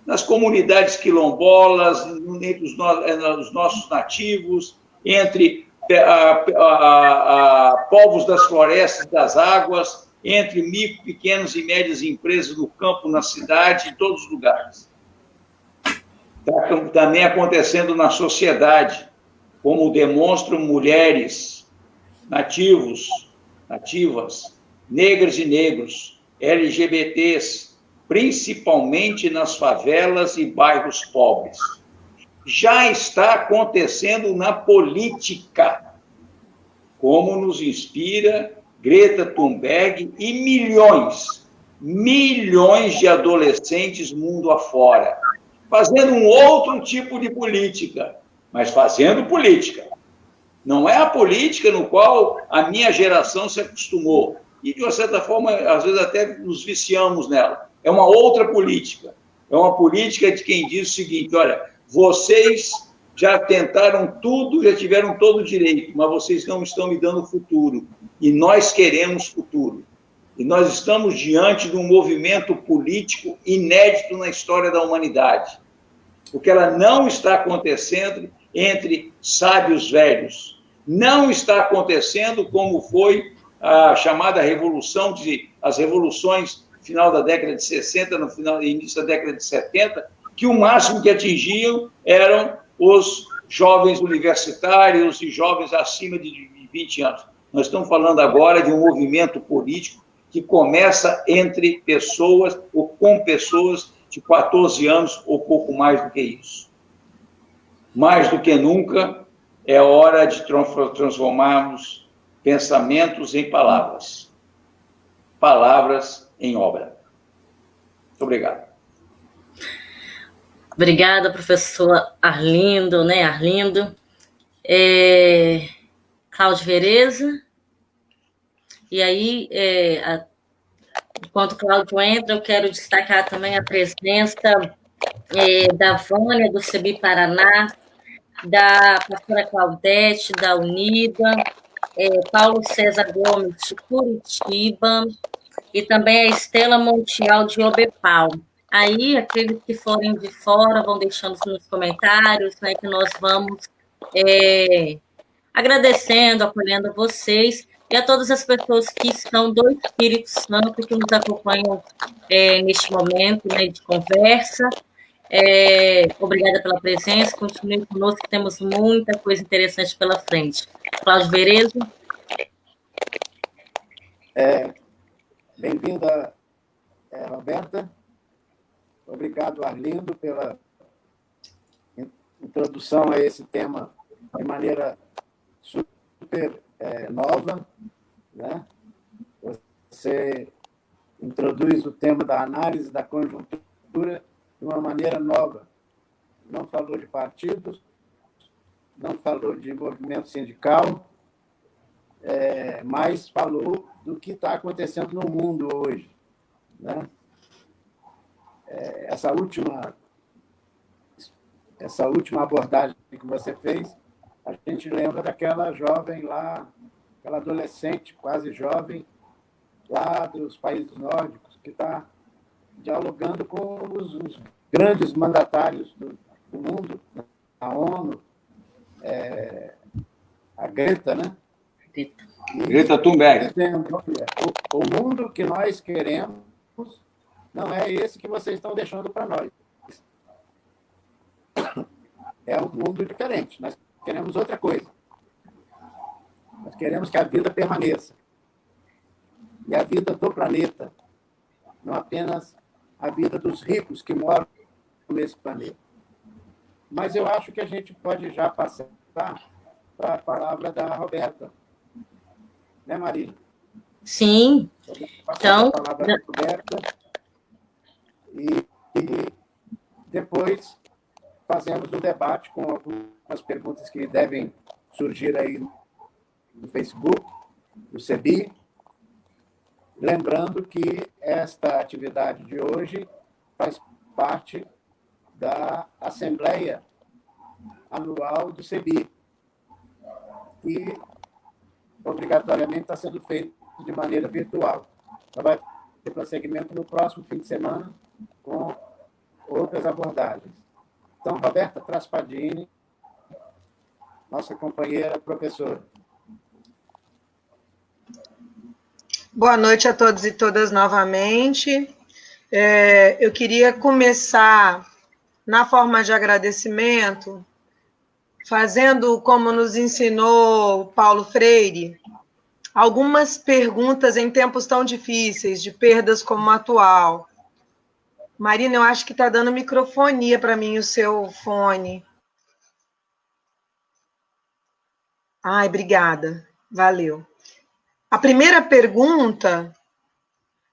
nas comunidades quilombolas, entre os nossos nativos, entre povos das florestas, das águas, entre micro, pequenas e médias empresas no campo, na cidade, em todos os lugares. Está também acontecendo na sociedade, como demonstram mulheres, nativas, negras e negros, LGBTs, principalmente nas favelas e bairros pobres. Já está acontecendo na política, como nos inspira Greta Thunberg e milhões de adolescentes mundo afora, fazendo um outro tipo de política, mas fazendo política. Não é a política no qual a minha geração se acostumou. E, de uma certa forma, às vezes até nos viciamos nela. É uma outra política. É uma política de quem diz o seguinte: olha, vocês já tentaram tudo, já tiveram todo o direito, mas vocês não estão me dando futuro. E nós queremos futuro. E nós estamos diante de um movimento político inédito na história da humanidade. Porque ela não está acontecendo entre sábios velhos. Não está acontecendo como foi a chamada revolução, as revoluções no final da década de 60, no início da década de 70, que o máximo que atingiam eram os jovens universitários e jovens acima de 20 anos. Nós estamos falando agora de um movimento político que começa entre pessoas ou com pessoas de 14 anos ou pouco mais do que isso. Mais do que nunca, é hora de transformarmos pensamentos em palavras, palavras em obra. Muito obrigado. Obrigada, professor Arlindo, né? Arlindo. Cláudio Vereza. E aí, enquanto o Cláudio entra, eu quero destacar também a presença da Vânia, do CEBI Paraná, da pastora Claudete, da Unida, Paulo César Gomes, de Curitiba, e também a Estela Montiel, de Obepal. Aí, aqueles que forem de fora vão deixando nos comentários, né, que nós vamos agradecendo, apoiando vocês, e a todas as pessoas que estão do Espírito Santo, que nos acompanham neste momento, né, de conversa. Obrigada pela presença, continue conosco, que temos muita coisa interessante pela frente. Cláudio Vereza. Bem-vinda, Roberta. Obrigado, Arlindo, pela introdução a esse tema de maneira super nova, né? Você introduz o tema da análise da conjuntura de uma maneira nova. Não falou de partidos, não falou de movimento sindical, mas falou do que está acontecendo no mundo hoje, né? Essa última abordagem que você fez, a gente lembra daquela jovem lá, aquela adolescente quase jovem, lá dos países nórdicos, que está dialogando com os grandes mandatários do mundo, a ONU, a Greta, né? Greta Thunberg. O mundo que nós queremos não é esse que vocês estão deixando para nós. É um mundo diferente. Nós queremos outra coisa. Nós queremos que a vida permaneça. E a vida do planeta, não apenas a vida dos ricos que moram nesse planeta. Mas eu acho que a gente pode já passar para a palavra da Roberta. Né, Marília? Sim. Então, a palavra da Roberta e depois fazemos um debate com algumas perguntas que devem surgir aí no Facebook, no CEBI. Lembrando que esta atividade de hoje faz parte da Assembleia Anual do CEBI, e obrigatoriamente está sendo feito de maneira virtual. Vai ter prosseguimento no próximo fim de semana com outras abordagens. Então, Roberta Traspadini, nossa companheira professora. Boa noite a todos e todas novamente. Eu queria começar, na forma de agradecimento, fazendo como nos ensinou Paulo Freire, algumas perguntas em tempos tão difíceis, de perdas como a atual. Marina, eu acho que está dando microfonia para mim o seu fone. Ai, obrigada. Valeu. A primeira pergunta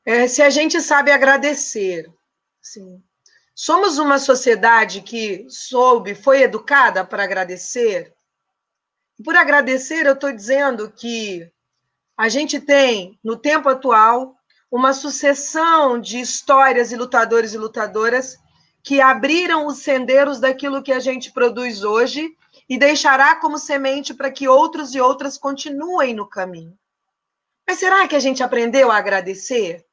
é se a gente sabe agradecer. Sim. Somos uma sociedade que foi educada para agradecer? Por agradecer, eu estou dizendo que a gente tem, no tempo atual, uma sucessão de histórias e lutadores e lutadoras que abriram os sendeiros daquilo que a gente produz hoje e deixará como semente para que outros e outras continuem no caminho. Mas será que a gente aprendeu a agradecer?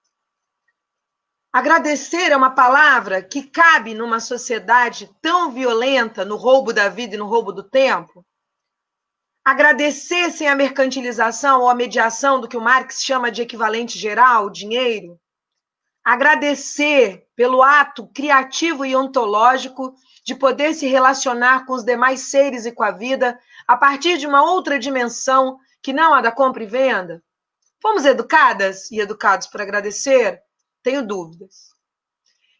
Agradecer é uma palavra que cabe numa sociedade tão violenta no roubo da vida e no roubo do tempo? Agradecer sem a mercantilização ou a mediação do que o Marx chama de equivalente geral, o dinheiro? Agradecer pelo ato criativo e ontológico de poder se relacionar com os demais seres e com a vida a partir de uma outra dimensão que não a da compra e venda? Fomos educadas e educados por agradecer? Tenho dúvidas.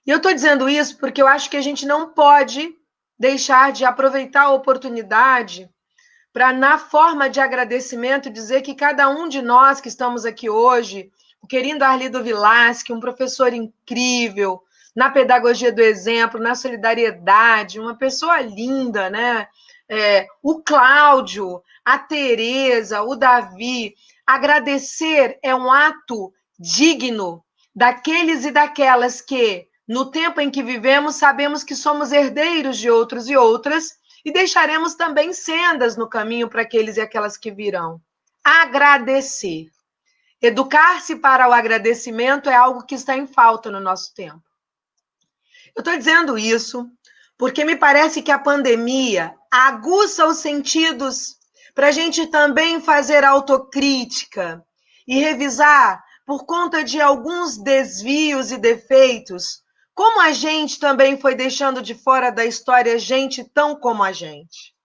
E eu estou dizendo isso porque eu acho que a gente não pode deixar de aproveitar a oportunidade para, na forma de agradecimento, dizer que cada um de nós que estamos aqui hoje, o querido Arlindo Vilasque, um professor incrível, na pedagogia do exemplo, na solidariedade, uma pessoa linda, né? O Cláudio, a Tereza, o Davi. Agradecer é um ato digno daqueles e daquelas que, no tempo em que vivemos, sabemos que somos herdeiros de outros e outras e deixaremos também sendas no caminho para aqueles e aquelas que virão. Agradecer. Educar-se para o agradecimento é algo que está em falta no nosso tempo. Eu estou dizendo isso porque me parece que a pandemia aguça os sentidos para a gente também fazer autocrítica e revisar, por conta de alguns desvios e defeitos, como a gente também foi deixando de fora da história gente tão como a gente.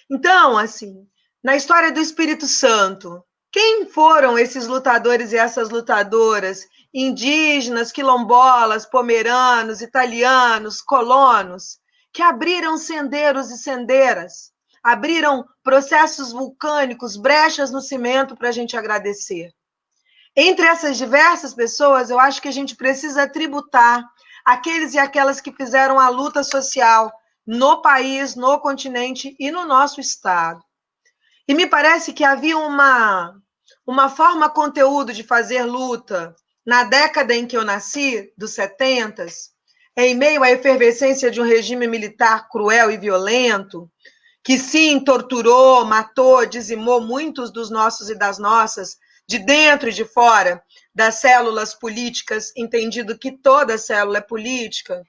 Então, assim, na história do Espírito Santo, quem foram esses lutadores e essas lutadoras, indígenas, quilombolas, pomeranos, italianos, colonos, que abriram sendeiros e sendeiras, abriram processos vulcânicos, brechas no cimento para a gente agradecer? Entre essas diversas pessoas, eu acho que a gente precisa tributar aqueles e aquelas que fizeram a luta social no país, no continente e no nosso estado. E me parece que havia uma forma conteúdo de fazer luta na década em que eu nasci, dos 70, em meio à efervescência de um regime militar cruel e violento, que sim, torturou, matou, dizimou muitos dos nossos e das nossas, de dentro e de fora das células políticas, entendido que toda célula é política,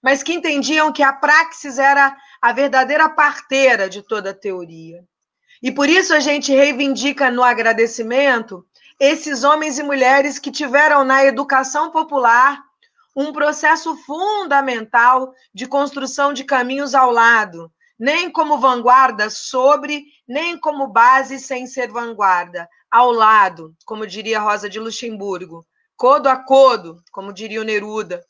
mas que entendiam que a praxis era a verdadeira parteira de toda a teoria. E por isso a gente reivindica no agradecimento esses homens e mulheres que tiveram na educação popular um processo fundamental de construção de caminhos ao lado, nem como vanguarda sobre, nem como base sem ser vanguarda, ao lado, como diria Rosa de Luxemburgo, codo a codo, como diria o Neruda.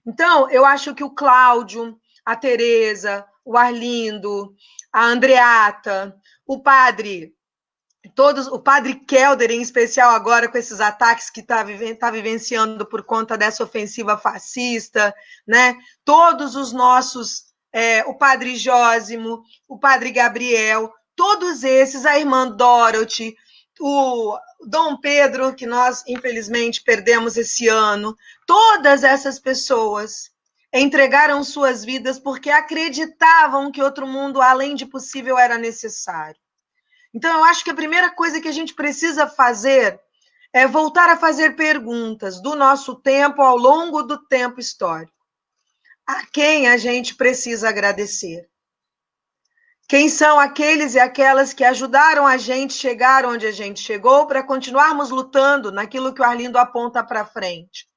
Então, eu acho que o Cláudio, a Tereza, o Arlindo, a Andreata, o padre Kelder, em especial agora com esses ataques que está vivenciando por conta dessa ofensiva fascista, né? Todos os nossos, o padre Jósimo, o padre Gabriel, todos esses, a irmã Dorothy, o Dom Pedro, que nós, infelizmente, perdemos esse ano, todas essas pessoas entregaram suas vidas porque acreditavam que outro mundo, além de possível, era necessário. Então, eu acho que a primeira coisa que a gente precisa fazer é voltar a fazer perguntas do nosso tempo ao longo do tempo histórico. a quem a gente precisa agradecer. Quem são aqueles e aquelas que ajudaram a gente chegar onde a gente chegou para continuarmos lutando naquilo que o Arlindo aponta para frente.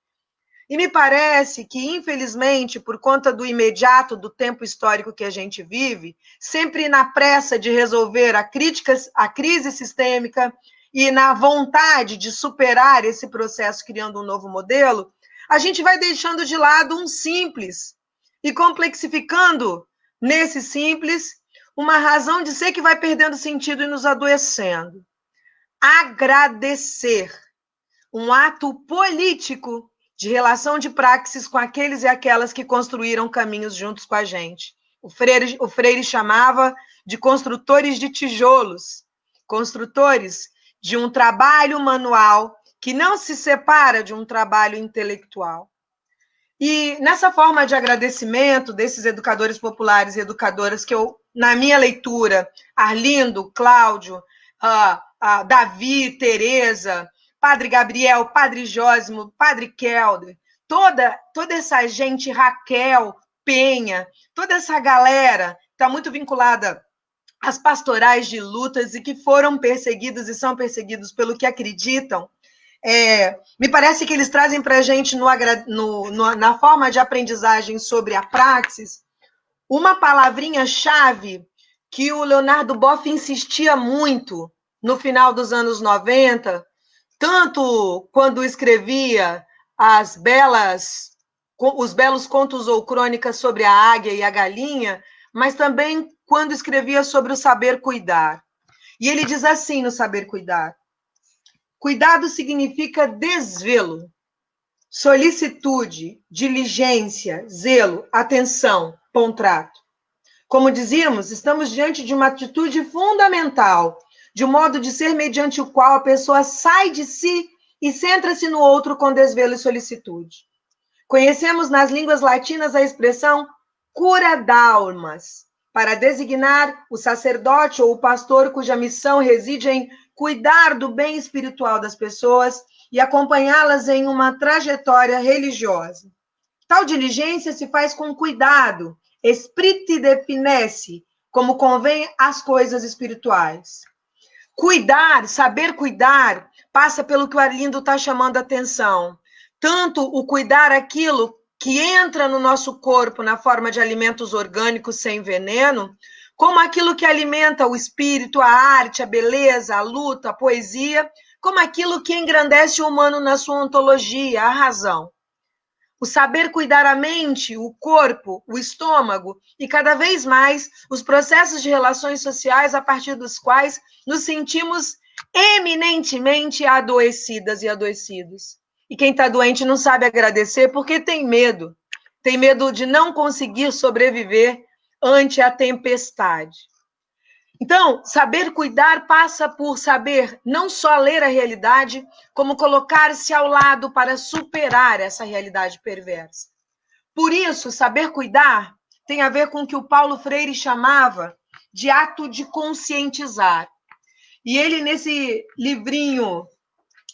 E me parece que, infelizmente, por conta do imediato, do tempo histórico que a gente vive, sempre na pressa de resolver a crise sistêmica e na vontade de superar esse processo criando um novo modelo, a gente vai deixando de lado um simples e complexificando nesse simples uma razão de ser que vai perdendo sentido e nos adoecendo. Agradecer, um ato político de relação de praxis com aqueles e aquelas que construíram caminhos juntos com a gente. O Freire chamava de construtores de tijolos, construtores de um trabalho manual que não se separa de um trabalho intelectual. E nessa forma de agradecimento desses educadores populares e educadoras que eu, na minha leitura, Arlindo, Cláudio, Davi, Tereza, Padre Gabriel, Padre Jósimo, Padre Kelder, toda essa gente, Raquel, Penha, toda essa galera está muito vinculada às pastorais de lutas e que foram perseguidos e são perseguidos pelo que acreditam. Me parece que eles trazem para a gente, na forma de aprendizagem sobre a praxis, uma palavrinha-chave que o Leonardo Boff insistia muito no final dos anos 90, tanto quando escrevia os belos contos ou crônicas sobre a águia e a galinha, mas também quando escrevia sobre o saber cuidar. E ele diz assim no Saber Cuidar: cuidado significa desvelo, solicitude, diligência, zelo, atenção, contrato. Como dizíamos, estamos diante de uma atitude fundamental, de um modo de ser mediante o qual a pessoa sai de si e centra-se no outro com desvelo e solicitude. Conhecemos nas línguas latinas a expressão cura d'almas, para designar o sacerdote ou o pastor cuja missão reside em cuidar do bem espiritual das pessoas e acompanhá-las em uma trajetória religiosa. Tal diligência se faz com cuidado, esprit de finesse, como convém às coisas espirituais. Cuidar, saber cuidar, passa pelo que o Arlindo está chamando a atenção. Tanto o cuidar aquilo que entra no nosso corpo na forma de alimentos orgânicos sem veneno, como aquilo que alimenta o espírito, a arte, a beleza, a luta, a poesia, como aquilo que engrandece o humano na sua ontologia, a razão. O saber cuidar a mente, o corpo, o estômago e, cada vez mais, os processos de relações sociais a partir dos quais nos sentimos eminentemente adoecidas e adoecidos. E quem está doente não sabe agradecer porque tem medo de não conseguir sobreviver ante a tempestade. Então, saber cuidar passa por saber não só ler a realidade, como colocar-se ao lado para superar essa realidade perversa. Por isso, saber cuidar tem a ver com o que o Paulo Freire chamava de ato de conscientizar. E ele, nesse livrinho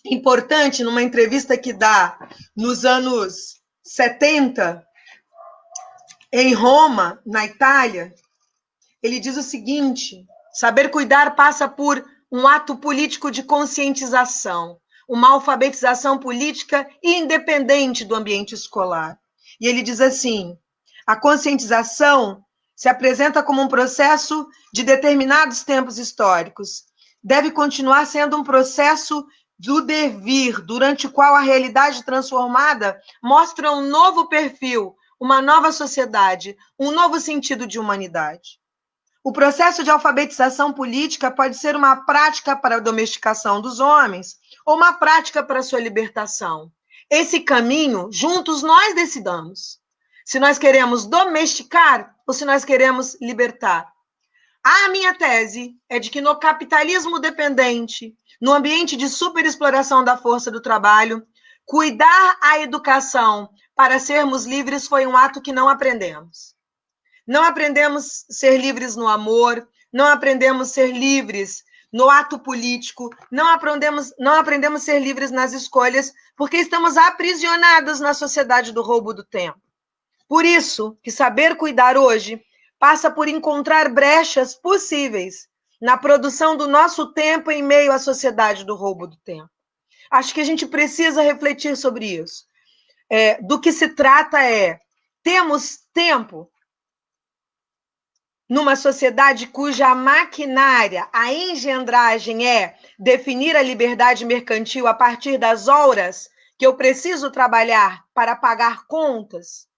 importante, numa entrevista que dá nos anos 70, em Roma, na Itália, ele diz o seguinte: saber cuidar passa por um ato político de conscientização, uma alfabetização política independente do ambiente escolar. E ele diz assim: a conscientização se apresenta como um processo de determinados tempos históricos. Deve continuar sendo um processo do devir, durante o qual a realidade transformada mostra um novo perfil, uma nova sociedade, um novo sentido de humanidade. O processo de alfabetização política pode ser uma prática para a domesticação dos homens ou uma prática para a sua libertação. Esse caminho, juntos nós decidamos. Se nós queremos domesticar ou se nós queremos libertar. A minha tese é de que no capitalismo dependente, no ambiente de superexploração da força do trabalho, cuidar a educação para sermos livres foi um ato que não aprendemos. Não aprendemos a ser livres no amor, não aprendemos a ser livres no ato político, não aprendemos a ser livres nas escolhas, porque estamos aprisionados na sociedade do roubo do tempo. Por isso que saber cuidar hoje passa por encontrar brechas possíveis na produção do nosso tempo em meio à sociedade do roubo do tempo. Acho que a gente precisa refletir sobre isso. Do que se trata temos tempo numa sociedade cuja maquinária, a engendragem definir a liberdade mercantil a partir das horas que eu preciso trabalhar para pagar contas.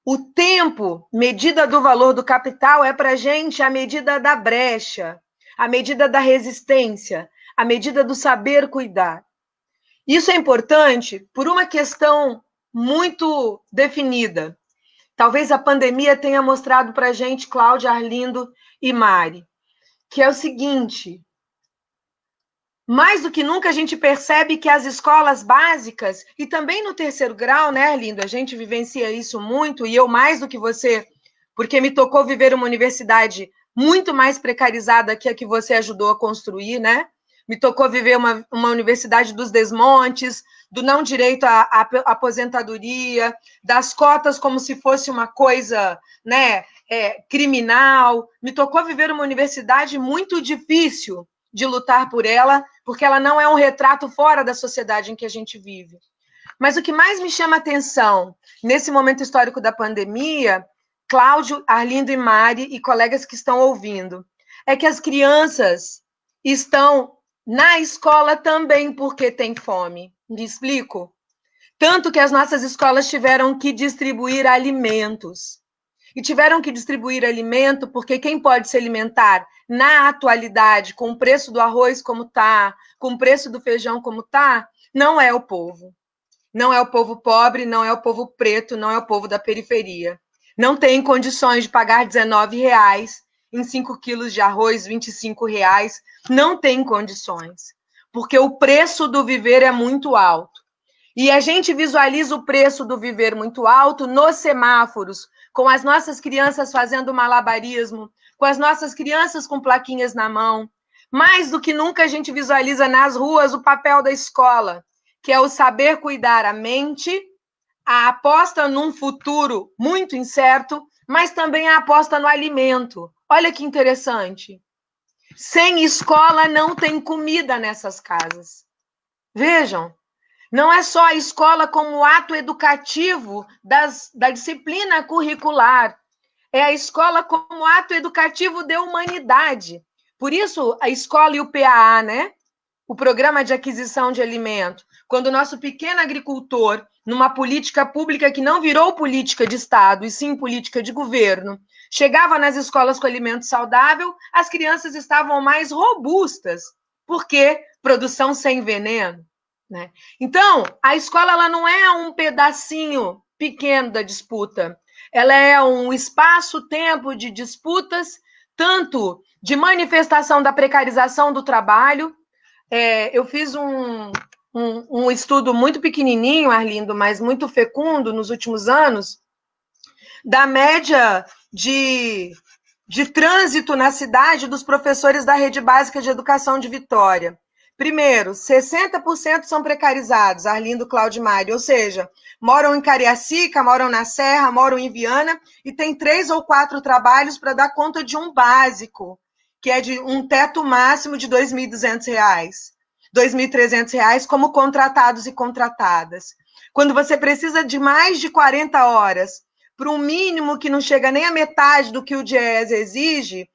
O tempo, medida do valor do capital, para a gente a medida da brecha, a medida da resistência, a medida do saber cuidar. Isso é importante por uma questão muito definida. Talvez a pandemia tenha mostrado para a gente, Cláudia, Arlindo e Mari, que é o seguinte: mais do que nunca a gente percebe que as escolas básicas, e também no terceiro grau, né, Arlindo? A gente vivencia isso muito, e eu mais do que você, porque me tocou viver uma universidade muito mais precarizada que a que você ajudou a construir, né? Me tocou viver uma universidade dos desmontes, do não direito à aposentadoria, das cotas como se fosse uma coisa, né, criminal. Me tocou viver uma universidade muito difícil de lutar por ela, porque ela não é um retrato fora da sociedade em que a gente vive. Mas o que mais me chama a atenção nesse momento histórico da pandemia, Cláudio, Arlindo e Mari e colegas que estão ouvindo, é que as crianças estão na escola também porque tem fome. Me explico? Tanto que as nossas escolas tiveram que distribuir alimentos. E tiveram que distribuir alimento porque quem pode se alimentar na atualidade, com o preço do arroz como está, com o preço do feijão como está, não é o povo. Não é o povo pobre, não é o povo preto, não é o povo da periferia. Não tem condições de pagar R$19 em 5 quilos de arroz, R$25. Não tem condições, porque o preço do viver é muito alto. E a gente visualiza o preço do viver muito alto nos semáforos, com as nossas crianças fazendo malabarismo, com as nossas crianças com plaquinhas na mão. Mais do que nunca a gente visualiza nas ruas o papel da escola, que é o saber cuidar a mente, a aposta num futuro muito incerto, mas também a aposta no alimento. Olha que interessante. Sem escola não tem comida nessas casas. Vejam, não é só a escola como ato educativo da disciplina curricular, é a escola como ato educativo de humanidade. Por isso, a escola e o PAA, né? O Programa de Aquisição de Alimento, quando o nosso pequeno agricultor, numa política pública que não virou política de Estado, e sim política de governo, chegava nas escolas com alimento saudável, as crianças estavam mais robustas, porque produção sem veneno. Né? Então, a escola ela não é um pedacinho pequeno da disputa, ela é um espaço-tempo de disputas, tanto de manifestação da precarização do trabalho. Eu fiz um estudo muito pequenininho, Arlindo, mas muito fecundo nos últimos anos, da média de trânsito na cidade dos professores da Rede Básica de Educação de Vitória. Primeiro, 60% são precarizados, Arlindo, Cláudio e Mari, ou seja, moram em Cariacica, moram na Serra, moram em Viana e tem 3 ou 4 trabalhos para dar conta de um básico, que é de um teto máximo de R$ 2.200, R$ 2.300 como contratados e contratadas. Quando você precisa de mais de 40 horas para um mínimo que não chega nem a metade do que o DIEESE exige,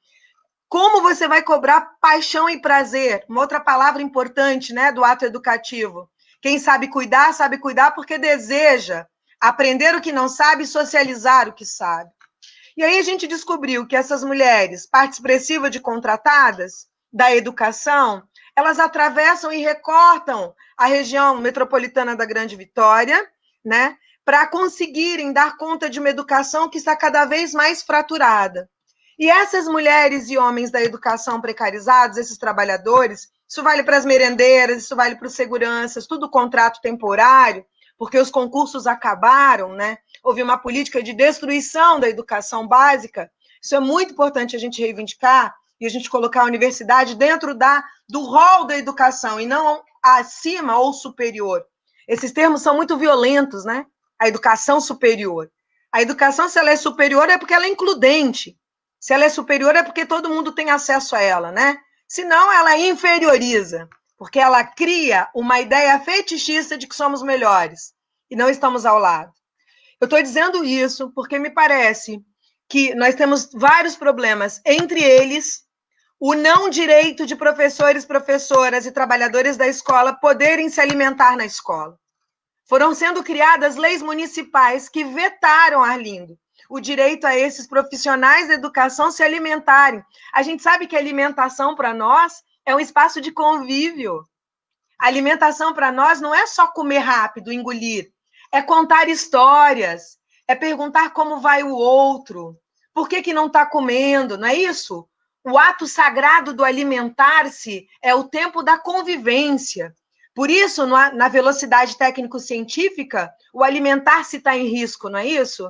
como você vai cobrar paixão e prazer? Uma outra palavra importante, né, do ato educativo. Quem sabe cuidar porque deseja aprender o que não sabe e socializar o que sabe. E aí a gente descobriu que essas mulheres, parte expressiva de contratadas da educação, elas atravessam e recortam a região metropolitana da Grande Vitória, né, para conseguirem dar conta de uma educação que está cada vez mais fraturada. E essas mulheres e homens da educação precarizados, esses trabalhadores, isso vale para as merendeiras, isso vale para os seguranças, tudo contrato temporário, porque os concursos acabaram, né? Houve uma política de destruição da educação básica. Isso é muito importante a gente reivindicar e a gente colocar a universidade dentro do rol da educação e não acima ou superior. Esses termos são muito violentos, né? A educação superior. A educação, se ela é superior, é porque ela é includente. Se ela é superior, é porque todo mundo tem acesso a ela, né? Senão, ela inferioriza, porque ela cria uma ideia fetichista de que somos melhores e não estamos ao lado. Eu estou dizendo isso porque me parece que nós temos vários problemas, entre eles o não direito de professores, professoras e trabalhadores da escola poderem se alimentar na escola. Foram sendo criadas leis municipais que vetaram, Arlindo, o direito a esses profissionais da educação se alimentarem. A gente sabe que a alimentação, para nós, é um espaço de convívio. A alimentação, para nós, não é só comer rápido, engolir. É contar histórias, é perguntar como vai o outro, por que não está comendo, não é isso? O ato sagrado do alimentar-se é o tempo da convivência. Por isso, na velocidade técnico-científica, o alimentar-se está em risco, não é isso?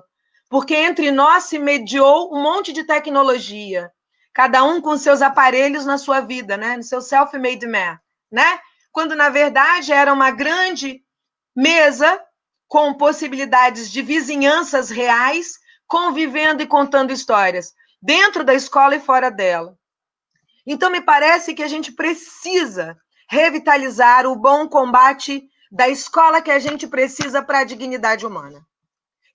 Porque entre nós se mediou um monte de tecnologia, cada um com seus aparelhos na sua vida, né? No seu self-made man, né? Quando, na verdade, era uma grande mesa com possibilidades de vizinhanças reais, convivendo e contando histórias, dentro da escola e fora dela. Então, me parece que a gente precisa revitalizar o bom combate da escola que a gente precisa para a dignidade humana.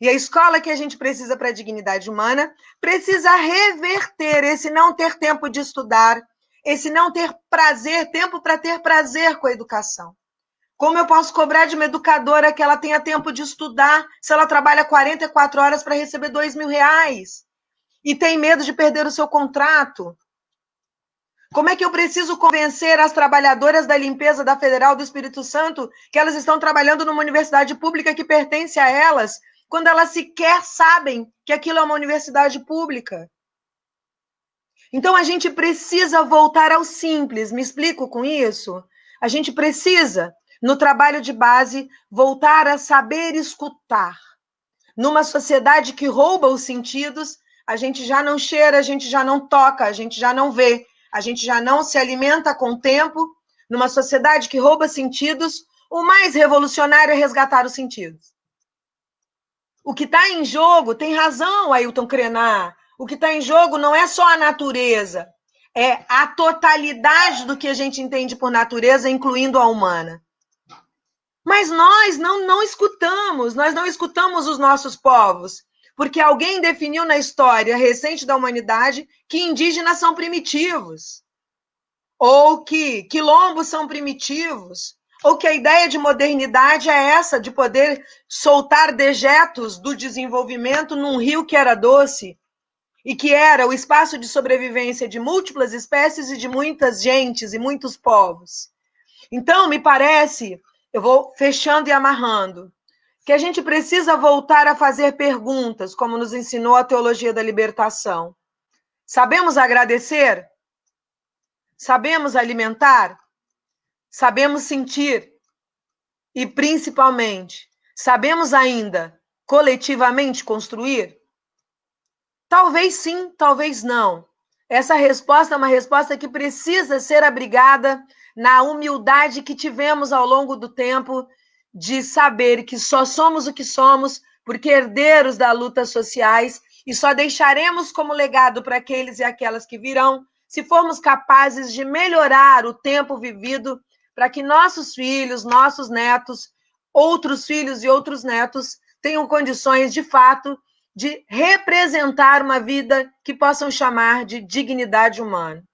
E a escola que a gente precisa para a dignidade humana precisa reverter esse não ter tempo de estudar, esse não ter prazer, tempo para ter prazer com a educação. Como eu posso cobrar de uma educadora que ela tenha tempo de estudar se ela trabalha 44 horas para receber R$2.000 e tem medo de perder o seu contrato? Como é que eu preciso convencer as trabalhadoras da limpeza da Federal do Espírito Santo que elas estão trabalhando numa universidade pública que pertence a elas, quando elas sequer sabem que aquilo é uma universidade pública? Então, a gente precisa voltar ao simples. Me explico com isso? A gente precisa, no trabalho de base, voltar a saber escutar. Numa sociedade que rouba os sentidos, a gente já não cheira, a gente já não toca, a gente já não vê. A gente já não se alimenta com o tempo. Numa sociedade que rouba sentidos, o mais revolucionário é resgatar os sentidos. O que está em jogo, tem razão, Ailton Krenar, o que está em jogo não é só a natureza, é a totalidade do que a gente entende por natureza, incluindo a humana. Mas nós não escutamos, nós não escutamos os nossos povos, porque alguém definiu na história recente da humanidade que indígenas são primitivos, ou que quilombos são primitivos, ou que a ideia de modernidade é essa, de poder soltar dejetos do desenvolvimento num rio que era doce, e que era o espaço de sobrevivência de múltiplas espécies e de muitas gentes e muitos povos. Então, me parece, eu vou fechando e amarrando, que a gente precisa voltar a fazer perguntas, como nos ensinou a teologia da libertação. Sabemos agradecer? Sabemos alimentar? Sabemos sentir? E, principalmente, sabemos ainda coletivamente construir? Talvez sim, talvez não. Essa resposta é uma resposta que precisa ser abrigada na humildade que tivemos ao longo do tempo de saber que só somos o que somos porque herdeiros das lutas sociais e só deixaremos como legado para aqueles e aquelas que virão se formos capazes de melhorar o tempo vivido para que nossos filhos, nossos netos, outros filhos e outros netos tenham condições, de fato, de representar uma vida que possam chamar de dignidade humana.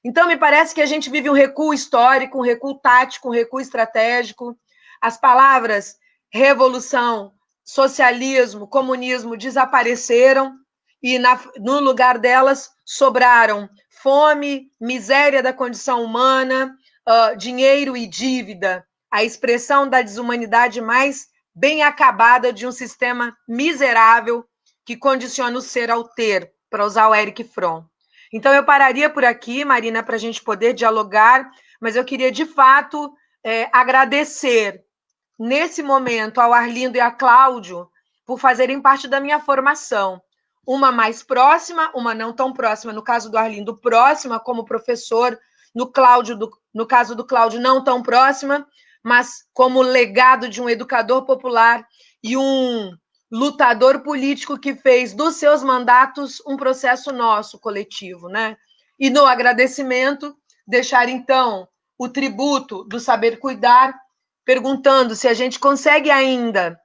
Então, me parece que a gente vive um recuo histórico, um recuo tático, um recuo estratégico. As palavras revolução, socialismo, comunismo desapareceram e, no lugar delas, sobraram fome, miséria da condição humana, dinheiro e dívida, a expressão da desumanidade mais bem acabada de um sistema miserável que condiciona o ser ao ter, para usar o Erich Fromm. Então, eu pararia por aqui, Marina, para a gente poder dialogar, mas eu queria, de fato, agradecer, nesse momento, ao Arlindo e a Cláudio, por fazerem parte da minha formação. Uma mais próxima, uma não tão próxima, no caso do Arlindo, próxima como professor, no caso do Cláudio, não tão próxima, mas como legado de um educador popular e um lutador político que fez dos seus mandatos um processo nosso, coletivo, né? E no agradecimento, deixar então o tributo do saber cuidar, perguntando se a gente consegue ainda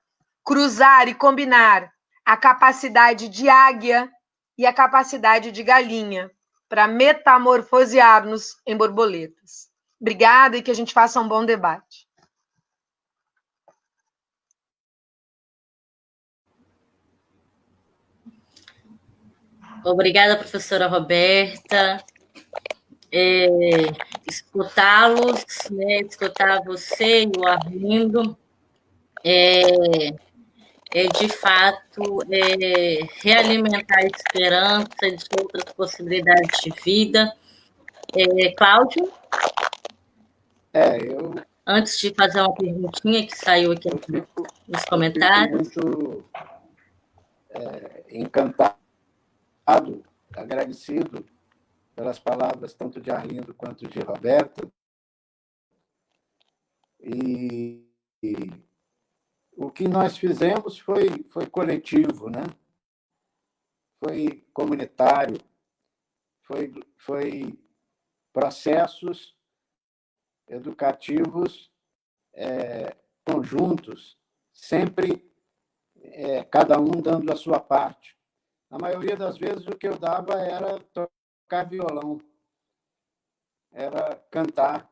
cruzar e combinar a capacidade de águia e a capacidade de galinha para metamorfosear-nos em borboletas. Obrigada e que a gente faça um bom debate. Obrigada, professora Roberta. Escutá-los, né, escutar você e o Arlindo, de fato, realimentar a esperança de outras possibilidades de vida. Cláudio? Antes de fazer uma perguntinha que saiu aqui nos comentários. Eu fico muito encantado, agradecido pelas palavras tanto de Arlindo quanto de Roberta. E o que nós fizemos foi coletivo, né? Foi comunitário, foi processos educativos conjuntos, sempre cada um dando a sua parte. Na maioria das vezes, o que eu dava era tocar violão, era cantar,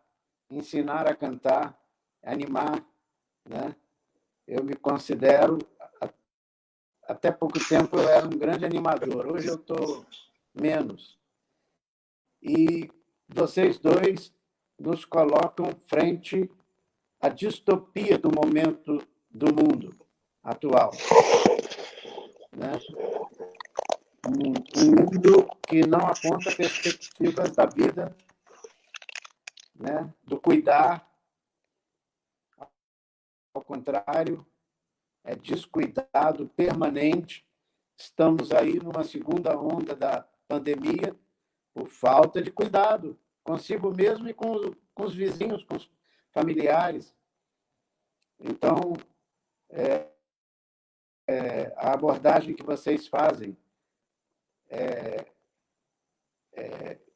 ensinar a cantar, animar, né? Eu me considero, até pouco tempo eu era um grande animador, hoje eu estou menos. E vocês dois nos colocam frente à distopia do momento do mundo atual, né? Um mundo que não aponta perspectivas da vida, né? Do cuidar. Ao contrário, é descuidado permanente. Estamos aí numa segunda onda da pandemia por falta de cuidado consigo mesmo e com os vizinhos, com os familiares. Então, a abordagem que vocês fazem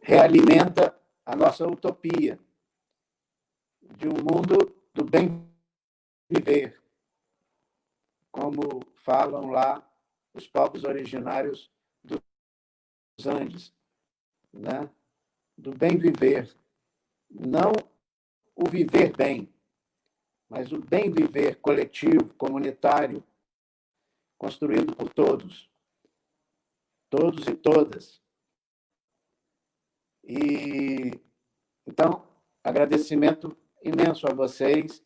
realimenta a nossa utopia de um mundo do bem viver, como falam lá os povos originários dos Andes, né? Do bem viver, não o viver bem, mas o bem viver coletivo, comunitário, construído por todos e todas. E então, agradecimento imenso a vocês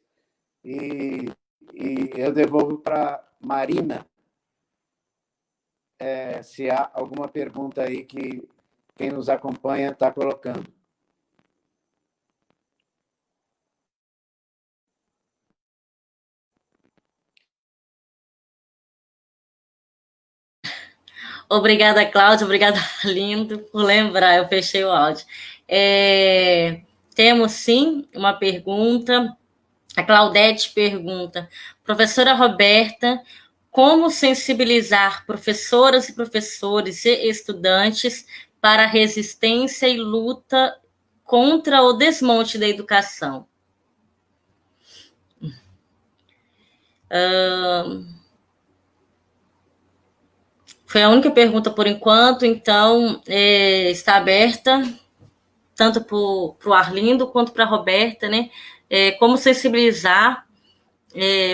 e eu devolvo para Marina, se há alguma pergunta aí que quem nos acompanha está colocando. Obrigada, Cláudia. Obrigada, Lindo, por lembrar. Eu fechei o áudio. Temos, sim, uma pergunta. A Claudete pergunta, professora Roberta, como sensibilizar professoras e professores e estudantes para a resistência e luta contra o desmonte da educação? Foi a única pergunta por enquanto, então está aberta tanto para o Arlindo quanto para a Roberta, né? Como sensibilizar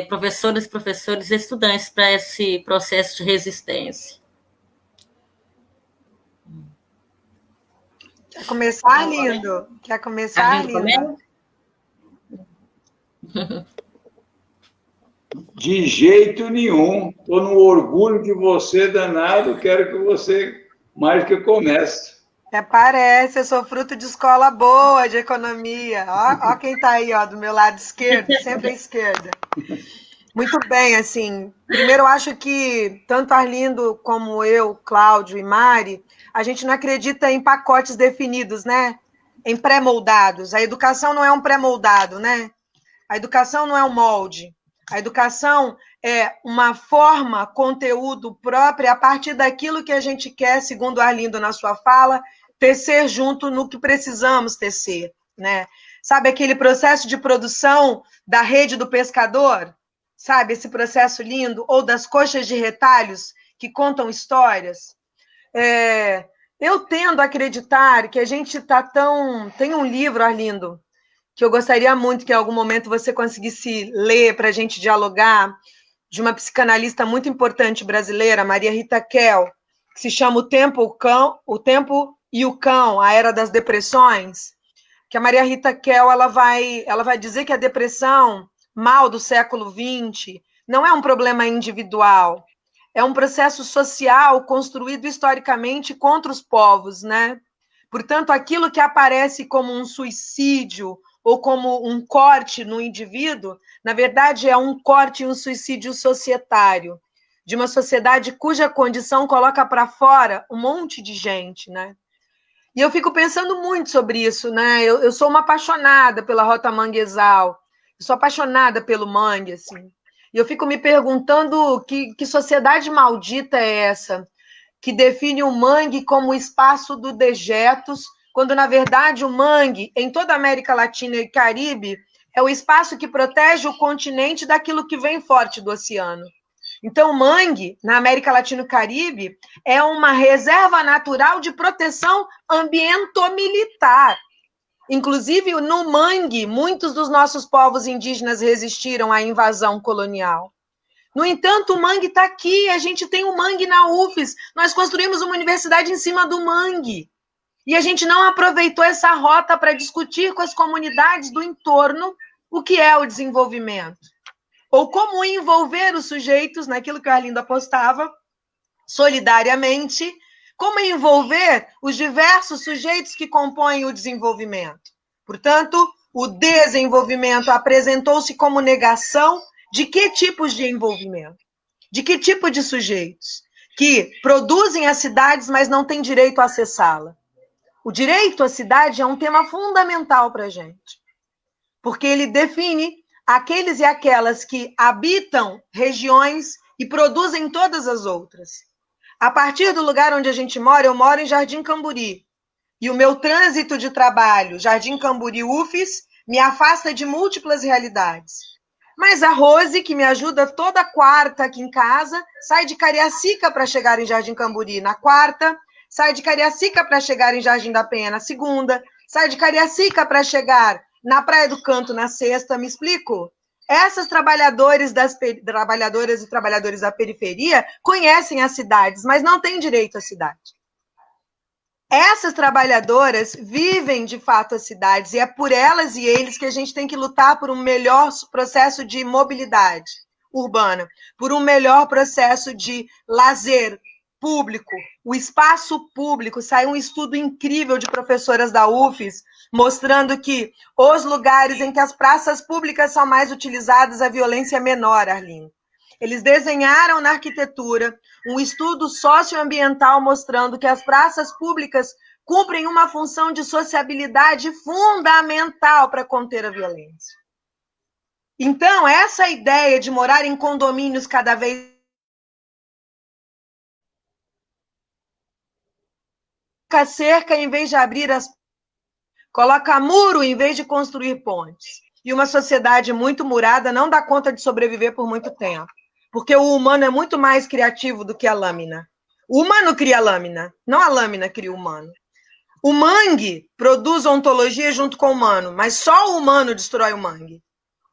professores, professores e estudantes para esse processo de resistência. Quer começar, Lindo? Quer começar, Lindo? De jeito nenhum. Estou no orgulho de você, danado. Quero que você mais que comece. Parece, eu sou fruto de escola boa, de economia. Ó quem está aí, ó, do meu lado esquerdo, sempre à esquerda. Muito bem, assim, primeiro eu acho que tanto Arlindo como eu, Cláudio e Mari, a gente não acredita em pacotes definidos, né? Em pré-moldados. A educação não é um pré-moldado, né? A educação não é um molde. A educação uma forma, conteúdo próprio, a partir daquilo que a gente quer, segundo Arlindo na sua fala, tecer junto no que precisamos tecer, né? Sabe aquele processo de produção da rede do pescador? Sabe, esse processo lindo? Ou das coxas de retalhos que contam histórias? Eu tendo a acreditar que a gente está tão... Tem um livro, Arlindo, que eu gostaria muito que em algum momento você conseguisse ler para a gente dialogar, de uma psicanalista muito importante brasileira, Maria Rita Kell, que se chama O Tempo e o Cão, a Era das Depressões, que a Maria Rita Kell ela vai dizer que a depressão, mal do século XX, não é um problema individual, é um processo social construído historicamente contra os povos, né? Portanto, aquilo que aparece como um suicídio ou como um corte no indivíduo, na verdade, é um corte e um suicídio societário, de uma sociedade cuja condição coloca para fora um monte de gente, né? E eu fico pensando muito sobre isso, né? Eu sou uma apaixonada pela Rota Manguezal, eu sou apaixonada pelo mangue, assim. E eu fico me perguntando que sociedade maldita é essa, que define o mangue como o espaço do dejetos, quando, na verdade, o mangue, em toda a América Latina e Caribe, é o espaço que protege o continente daquilo que vem forte do oceano. Então, o mangue, na América Latina e Caribe, é uma reserva natural de proteção ambientomilitar. Inclusive, no mangue, muitos dos nossos povos indígenas resistiram à invasão colonial. No entanto, o mangue está aqui, a gente tem o mangue na UFES, nós construímos uma universidade em cima do mangue. E a gente não aproveitou essa rota para discutir com as comunidades do entorno o que é o desenvolvimento. Ou como envolver os sujeitos, naquilo que o Arlindo apostava, solidariamente, como envolver os diversos sujeitos que compõem o desenvolvimento. Portanto, o desenvolvimento apresentou-se como negação de que tipos de envolvimento? De que tipo de sujeitos? Que produzem as cidades, mas não têm direito a acessá-la. O direito à cidade é um tema fundamental para a gente, porque ele define aqueles e aquelas que habitam regiões e produzem todas as outras. A partir do lugar onde a gente mora, eu moro em Jardim Camburi, e o meu trânsito de trabalho, Jardim Camburi UFES, me afasta de múltiplas realidades. Mas a Rose, que me ajuda toda quarta aqui em casa, sai de Cariacica para chegar em Jardim Camburi na quarta, sai de Cariacica para chegar em Jardim da Penha na segunda, sai de Cariacica para chegar na Praia do Canto na sexta, me explico? Essas trabalhadoras e trabalhadores da periferia conhecem as cidades, mas não têm direito à cidade. Essas trabalhadoras vivem, de fato, as cidades, e é por elas e eles que a gente tem que lutar por um melhor processo de mobilidade urbana, por um melhor processo de lazer público, o espaço público. Saiu um estudo incrível de professoras da UFES, mostrando que os lugares em que as praças públicas são mais utilizadas, a violência é menor, Arlindo. Eles desenharam na arquitetura um estudo socioambiental mostrando que as praças públicas cumprem uma função de sociabilidade fundamental para conter a violência. Então, essa ideia de morar em condomínios cada vez cerca em vez de abrir as... Coloca muro em vez de construir pontes. E uma sociedade muito murada não dá conta de sobreviver por muito tempo. Porque o humano é muito mais criativo do que a lâmina. O humano cria a lâmina, não a lâmina cria o humano. O mangue produz ontologia junto com o humano, mas só o humano destrói o mangue.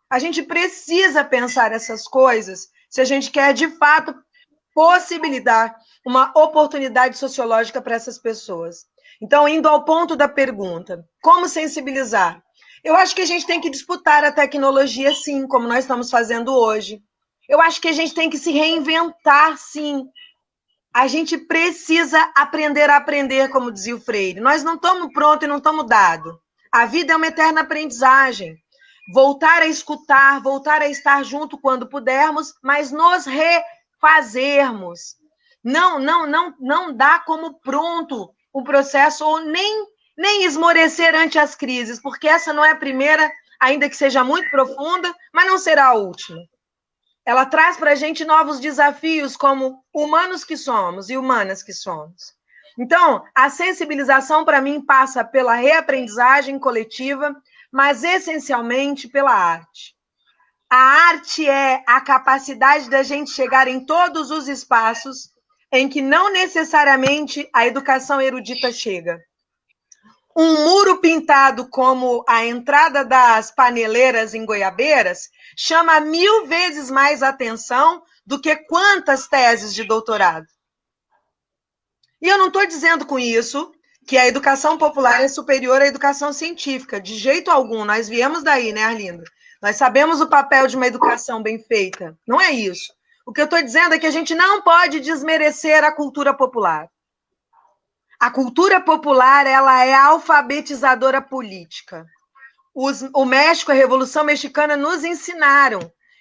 A gente precisa pensar essas coisas se a gente quer, de fato, possibilitar uma oportunidade sociológica para essas pessoas. Então, indo ao ponto da pergunta, como sensibilizar? Eu acho que a gente tem que disputar a tecnologia, sim, como nós estamos fazendo hoje. Eu acho que a gente tem que se reinventar, sim. A gente precisa aprender a aprender, como dizia o Freire. Nós não estamos prontos e não estamos dados. A vida é uma eterna aprendizagem. Voltar a escutar, voltar a estar junto quando pudermos, mas nos refazermos. Não dá como pronto o processo, ou nem esmorecer ante as crises, porque essa não é a primeira, ainda que seja muito profunda, mas não será a última. ela traz para a gente novos desafios como humanos que somos e humanas que somos. Então, a sensibilização, para mim, passa pela reaprendizagem coletiva, mas essencialmente pela arte. A arte é a capacidade da gente chegar em todos os espaços em que não necessariamente a educação erudita chega. Um muro pintado como a entrada das paneleiras em Goiabeiras chama 1000 vezes mais atenção do que quantas teses de doutorado. E eu não estou dizendo com isso que a educação popular é superior à educação científica, de jeito algum. Nós viemos daí, né, Arlindo? Nós sabemos o papel de uma educação bem feita. Não é isso. O que eu estou dizendo é que a gente não pode desmerecer a cultura popular. A cultura popular, ela é alfabetizadora política. O México, a Revolução Mexicana, nos ensinaram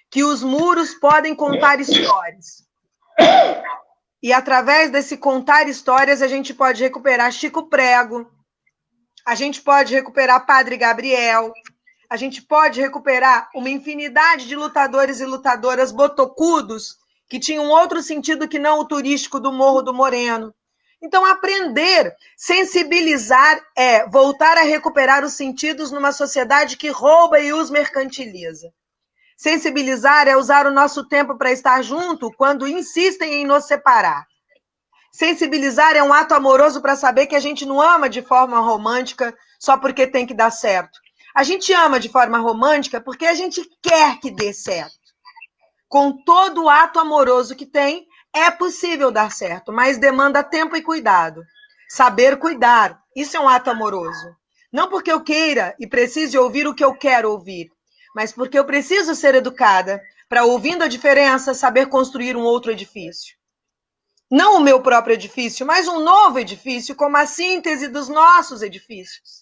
que os muros podem contar histórias. E, através desse contar histórias, a gente pode recuperar Chico Prego, a gente pode recuperar Padre Gabriel, a gente pode recuperar uma infinidade de lutadores e lutadoras botocudos que tinham outro sentido que não o turístico do Morro do Moreno. Então, aprender, sensibilizar é voltar a recuperar os sentidos numa sociedade que rouba e os mercantiliza. Sensibilizar é usar o nosso tempo para estar junto quando insistem em nos separar. Sensibilizar é um ato amoroso para saber que a gente não ama de forma romântica só porque tem que dar certo. A gente ama de forma romântica porque a gente quer que dê certo. Com todo o ato amoroso que tem, é possível dar certo, mas demanda tempo e cuidado. Saber cuidar, isso é um ato amoroso. Não porque eu queira e precise ouvir o que eu quero ouvir, mas porque eu preciso ser educada para, ouvindo a diferença, saber construir um outro edifício. Não o meu próprio edifício, mas um novo edifício, como a síntese dos nossos edifícios.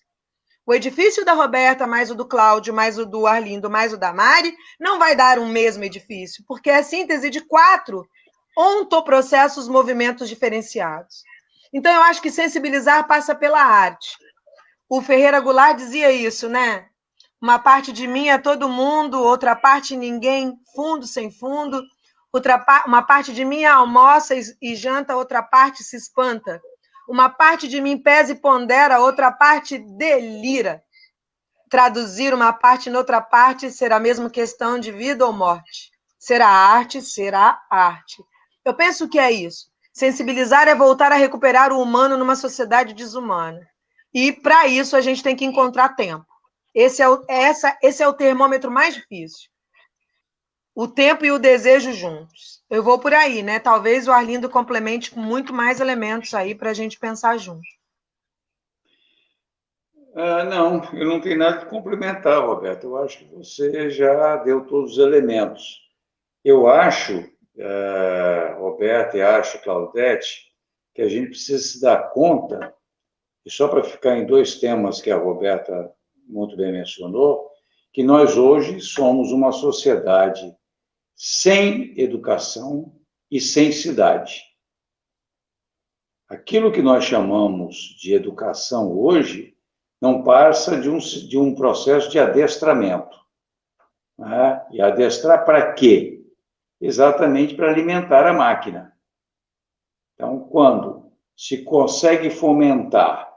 O edifício da Roberta, mais o do Cláudio, mais o do Arlindo, mais o da Mari, não vai dar um mesmo edifício, porque é a síntese de 4 ontoprocessos, movimentos diferenciados. Então, eu acho que sensibilizar passa pela arte. O Ferreira Goulart dizia isso, né? Uma parte de mim é todo mundo, outra parte ninguém, fundo sem fundo. Uma parte de mim almoça e janta, outra parte se espanta. Uma parte de mim pesa e pondera, outra parte delira. Traduzir uma parte noutra parte será a mesma questão de vida ou morte. Será arte, será arte. Eu penso que é isso. Sensibilizar é voltar a recuperar o humano numa sociedade desumana. E, para isso, a gente tem que encontrar tempo. Esse é o termômetro mais difícil. O tempo e o desejo juntos. Eu vou por aí, né? Talvez o Arlindo complemente com muito mais elementos aí para a gente pensar junto. Não, eu não tenho nada de complementar, Roberto. Eu acho que você já deu todos os elementos. Eu acho, Roberto, e acho, Claudete, que a gente precisa se dar conta, e só para ficar em 2 temas que a Roberta muito bem mencionou, que nós hoje somos uma sociedade sem educação e sem cidade. Aquilo que nós chamamos de educação hoje não passa de um processo de adestramento. Né? E adestrar para quê? Exatamente para alimentar a máquina. Então, quando se consegue fomentar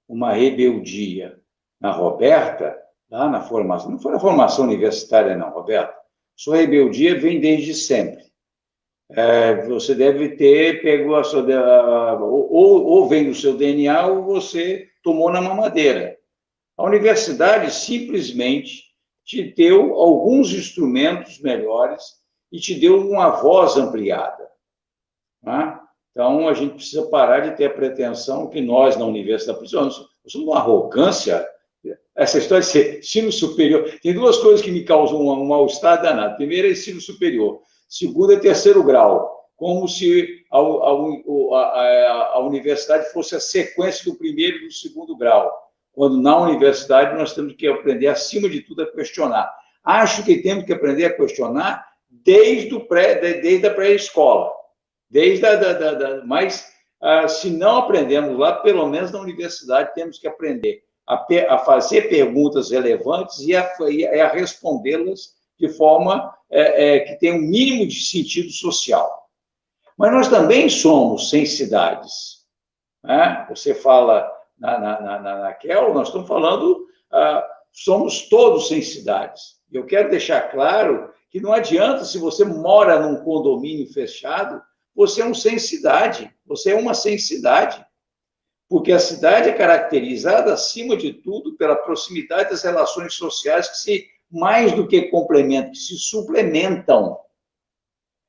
uma rebeldia na Roberta, lá na formação, não foi na formação universitária não, Roberta, sua rebeldia vem desde sempre. Você deve ter pego a sua... Ou vem do seu DNA ou você tomou na mamadeira. A universidade simplesmente te deu alguns instrumentos melhores e te deu uma voz ampliada. Né? Então, a gente precisa parar de ter a pretensão que nós, na universidade, precisamos uma arrogância. Essa história de ser ensino superior. Tem 2 coisas que me causam um mal-estar danado. Primeiro é ensino superior. Segundo é 3º grau. Como se a universidade fosse a sequência do 1º e do 2º grau. Quando na universidade nós temos que aprender, acima de tudo, a questionar. Acho que temos que aprender a questionar desde a pré-escola. Mas, se não aprendemos lá, pelo menos na universidade, temos que aprender a fazer perguntas relevantes e a respondê-las de forma que tenha um mínimo de sentido social. Mas nós também somos sensidades. Né? Você fala naquela, nós estamos falando, somos todos sensidades. Eu quero deixar claro que não adianta, se você mora num condomínio fechado, você é um sensidade, você é uma sensidade. Porque a cidade é caracterizada, acima de tudo, pela proximidade das relações sociais que se, mais do que complementam, que se suplementam.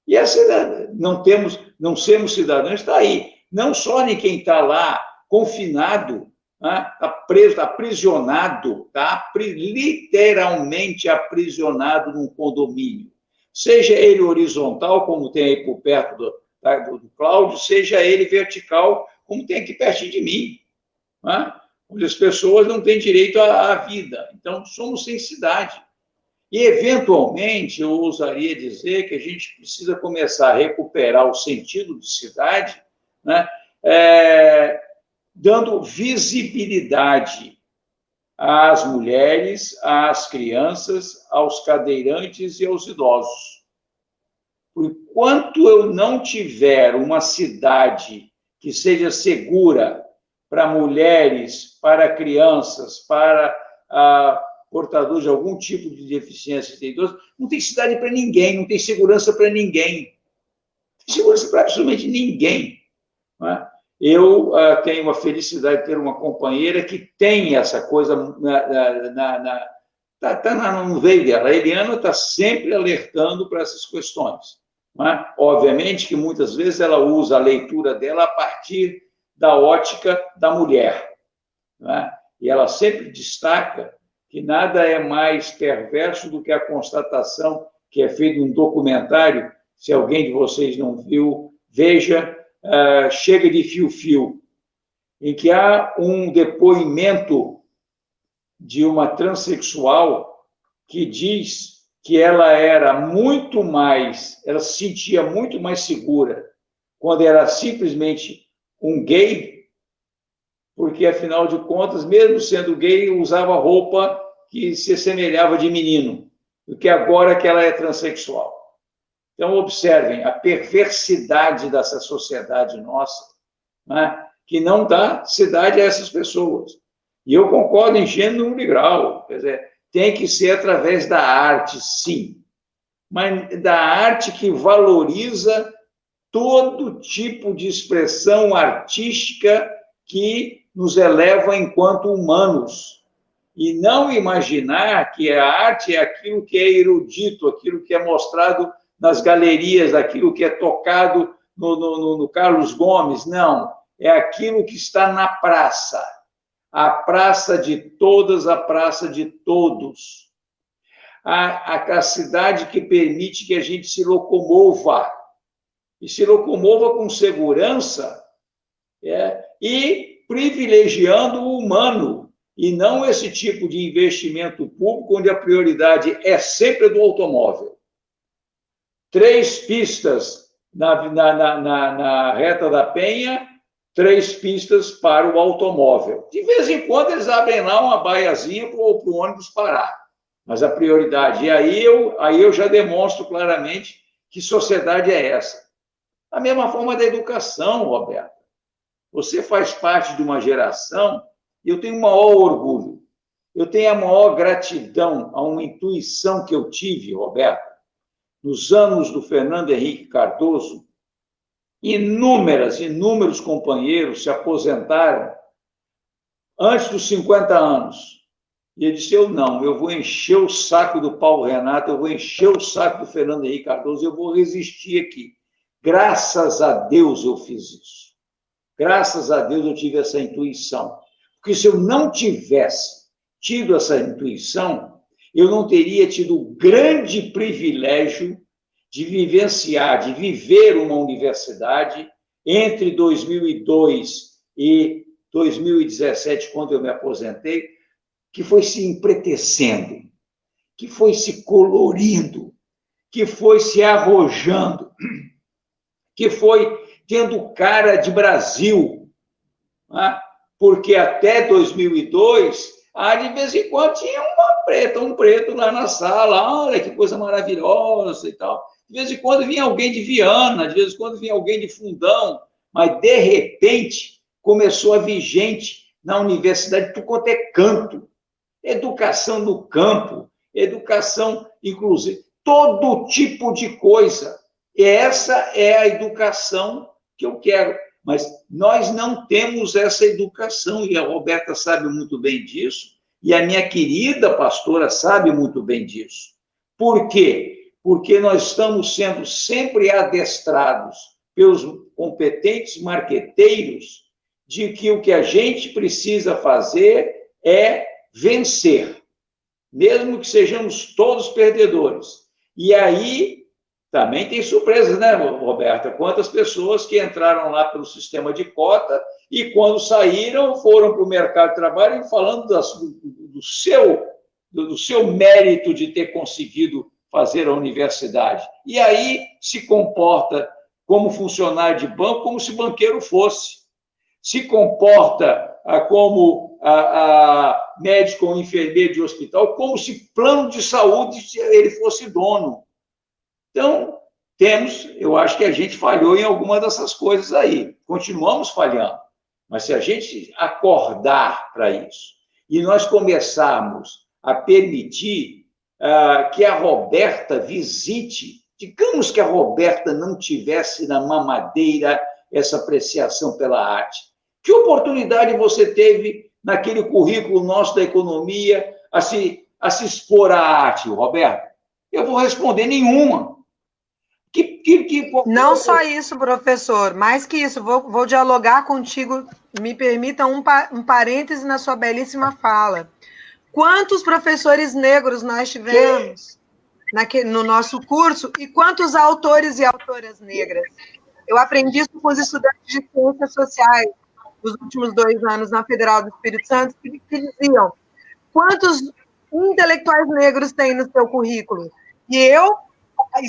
E essa não sermos cidadãos está aí. Não só em quem está lá confinado, está preso, está aprisionado, está literalmente aprisionado num condomínio. Seja ele horizontal, como tem aí por perto do Cláudio, seja ele vertical, como tem aqui pertinho de mim, onde as pessoas não têm direito à vida. Então, somos sem cidade. E, eventualmente, eu ousaria dizer que a gente precisa começar a recuperar o sentido de cidade, né, dando visibilidade às mulheres, às crianças, aos cadeirantes e aos idosos. Enquanto eu não tiver uma cidade que seja segura para mulheres, para crianças, para portadores de algum tipo de deficiência de idosos, não tem cidade para ninguém, não tem segurança para ninguém. Não tem segurança para absolutamente ninguém. Não é? Eu tenho a felicidade de ter uma companheira que tem essa coisa no veio dela. A Eliana está sempre alertando para essas questões. Não é? Obviamente que muitas vezes ela usa a leitura dela a partir da ótica da mulher. Não é? E ela sempre destaca que nada é mais perverso do que a constatação que é feita em um documentário, se alguém de vocês não viu, veja, Chega de Fio-Fio, em que há um depoimento de uma transexual que diz que ela se sentia muito mais segura quando era simplesmente um gay, porque, afinal de contas, mesmo sendo gay, usava roupa que se assemelhava de menino, do que agora que ela é transexual. Então, observem a perversidade dessa sociedade nossa, né, que não dá cidade a essas pessoas. E eu concordo em gênero e grau, quer dizer, tem que ser através da arte, sim, mas da arte que valoriza todo tipo de expressão artística que nos eleva enquanto humanos. E não imaginar que a arte é aquilo que é erudito, aquilo que é mostrado nas galerias, aquilo que é tocado no Carlos Gomes. Não, é aquilo que está na praça. A praça de todas, a praça de todos. A cidade que permite que a gente se locomova. E se locomova com segurança e privilegiando o humano, e não esse tipo de investimento público onde a prioridade é sempre do automóvel. 3 pistas na Reta da Penha, 3 pistas para o automóvel. De vez em quando eles abrem lá uma baiazinha para o ônibus parar. Mas a prioridade, e aí eu já demonstro claramente que sociedade é essa. A mesma forma da educação, Roberta. Você faz parte de uma geração, e eu tenho o maior orgulho, eu tenho a maior gratidão a uma intuição que eu tive, Roberta, nos anos do Fernando Henrique Cardoso. Inúmeros companheiros se aposentaram antes dos 50 anos. E ele disse, eu vou encher o saco do Paulo Renato, eu vou encher o saco do Fernando Henrique Cardoso, eu vou resistir aqui. Graças a Deus eu fiz isso. Graças a Deus eu tive essa intuição. Porque se eu não tivesse tido essa intuição, eu não teria tido o grande privilégio de vivenciar, de viver uma universidade entre 2002 e 2017, quando eu me aposentei, que foi se empretecendo, que foi se colorindo, que foi se arrojando, que foi tendo cara de Brasil, né? Porque até 2002 Aí, de vez em quando, tinha uma preta, um preto lá na sala, olha que coisa maravilhosa e tal. De vez em quando vinha alguém de Viana, de vez em quando vinha alguém de Fundão, mas, de repente, começou a vir gente na universidade por quanto é canto. Educação no campo, educação inclusiva, todo tipo de coisa. Essa é a educação que eu quero. Mas nós não temos essa educação, e a Roberta sabe muito bem disso, e a minha querida pastora sabe muito bem disso. Por quê? Porque nós estamos sendo sempre adestrados pelos competentes marqueteiros de que o que a gente precisa fazer é vencer, mesmo que sejamos todos perdedores. E aí também tem surpresas, né, Roberta? Quantas pessoas que entraram lá pelo sistema de cota e, quando saíram, foram para o mercado de trabalho falando do seu mérito de ter conseguido fazer a universidade. E aí se comporta como funcionário de banco, como se banqueiro fosse. Se comporta como médico ou enfermeiro de hospital, como se plano de saúde ele fosse dono. Então, eu acho que a gente falhou em alguma dessas coisas aí. Continuamos falhando. Mas se a gente acordar para isso e nós começarmos a permitir que a Roberta visite, digamos que a Roberta não tivesse na mamadeira essa apreciação pela arte. Que oportunidade você teve naquele currículo nosso da economia a se expor à arte, Roberto? Eu vou responder nenhuma. Não só isso, professor, mais que isso, vou dialogar contigo, me permita um parêntese na sua belíssima fala. Quantos professores negros nós tivemos no nosso curso e quantos autores e autoras negras? Eu aprendi isso com os estudantes de ciências sociais nos últimos 2 anos na Federal do Espírito Santo, que diziam: quantos intelectuais negros tem no seu currículo? E eu,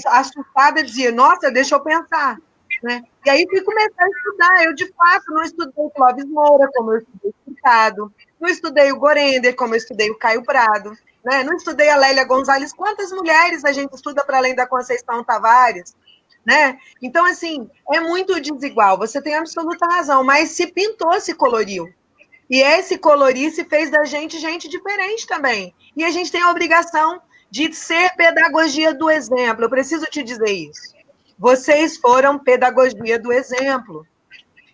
assustada, dizia: nossa, deixa eu pensar. Né? E aí fui começar a estudar. Eu, de fato, não estudei Clóvis Moura, como eu estudei Furtado, não estudei o Gorender, como eu estudei o Caio Prado, né? Não estudei a Lélia Gonzalez. Quantas mulheres a gente estuda para além da Conceição Tavares? Né? Então, assim, é muito desigual, você tem absoluta razão, mas se pintou, se coloriu. E esse colorir se fez da gente diferente também. E a gente tem a obrigação de ser pedagogia do exemplo. Eu preciso te dizer isso. Vocês foram pedagogia do exemplo.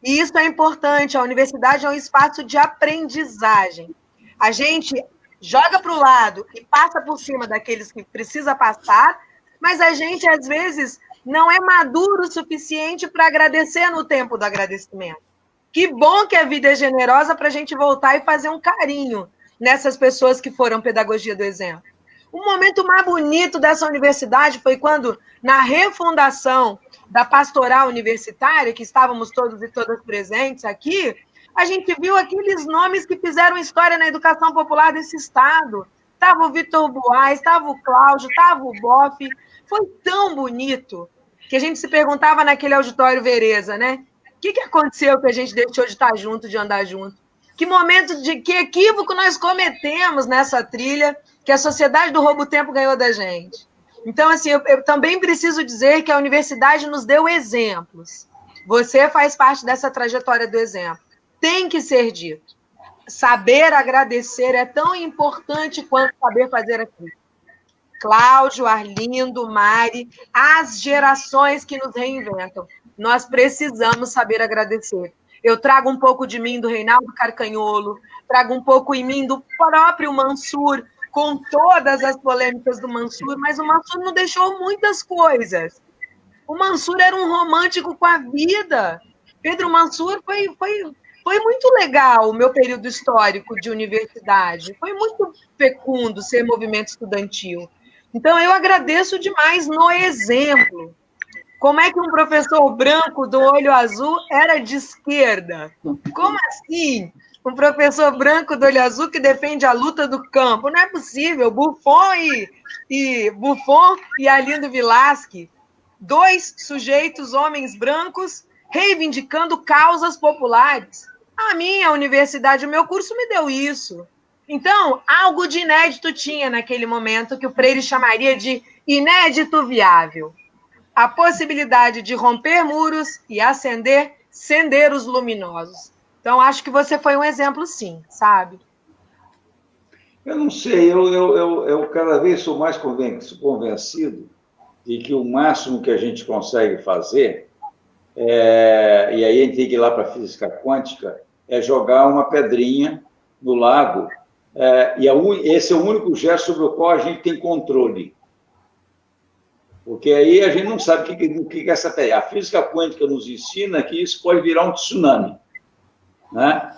E isso é importante. A universidade é um espaço de aprendizagem. A gente joga para o lado e passa por cima daqueles que precisa passar, mas a gente, às vezes, não é maduro o suficiente para agradecer no tempo do agradecimento. Que bom que a vida é generosa para a gente voltar e fazer um carinho nessas pessoas que foram pedagogia do exemplo. O momento mais bonito dessa universidade foi quando, na refundação da pastoral universitária, que estávamos todos e todas presentes aqui, a gente viu aqueles nomes que fizeram história na educação popular desse estado. Estava o Vitor Buais, estava o Cláudio, estava o Boff. Foi tão bonito que a gente se perguntava naquele auditório Vereza, né? O que aconteceu que a gente deixou de estar junto, de andar junto? Que equívoco nós cometemos nessa trilha que a sociedade do roubo tempo ganhou da gente. Então, assim, eu também preciso dizer que a universidade nos deu exemplos. Você faz parte dessa trajetória do exemplo. Tem que ser dito. Saber agradecer é tão importante quanto saber fazer aquilo. Cláudio, Arlindo, Mari, as gerações que nos reinventam. Nós precisamos saber agradecer. Eu trago um pouco de mim do Reinaldo Carcanholo, trago um pouco em mim do próprio Mansur, com todas as polêmicas do Mansur, mas o Mansur não deixou muitas coisas. O Mansur era um romântico com a vida. Pedro Mansur foi muito legal o meu período histórico de universidade. Foi muito fecundo ser movimento estudantil. Então, eu agradeço demais no exemplo. Como é que um professor branco do olho azul era de esquerda? Como assim? Um professor branco do olho azul que defende a luta do campo? Não é possível. Buffon e Arlindo Vilasque, 2 sujeitos, homens brancos, reivindicando causas populares. A minha universidade, o meu curso me deu isso. Então, algo de inédito tinha naquele momento que o Freire chamaria de inédito viável. A possibilidade de romper muros e acender sendeiros luminosos. Então, acho que você foi um exemplo, sim, sabe? Eu não sei, eu cada vez sou mais convencido de que o máximo que a gente consegue fazer, e aí a gente tem que ir lá para a física quântica, é jogar uma pedrinha no lago, esse é o único gesto sobre o qual a gente tem controle. Porque aí a gente não sabe o que é essa pedra. A física quântica nos ensina que isso pode virar um tsunami, né?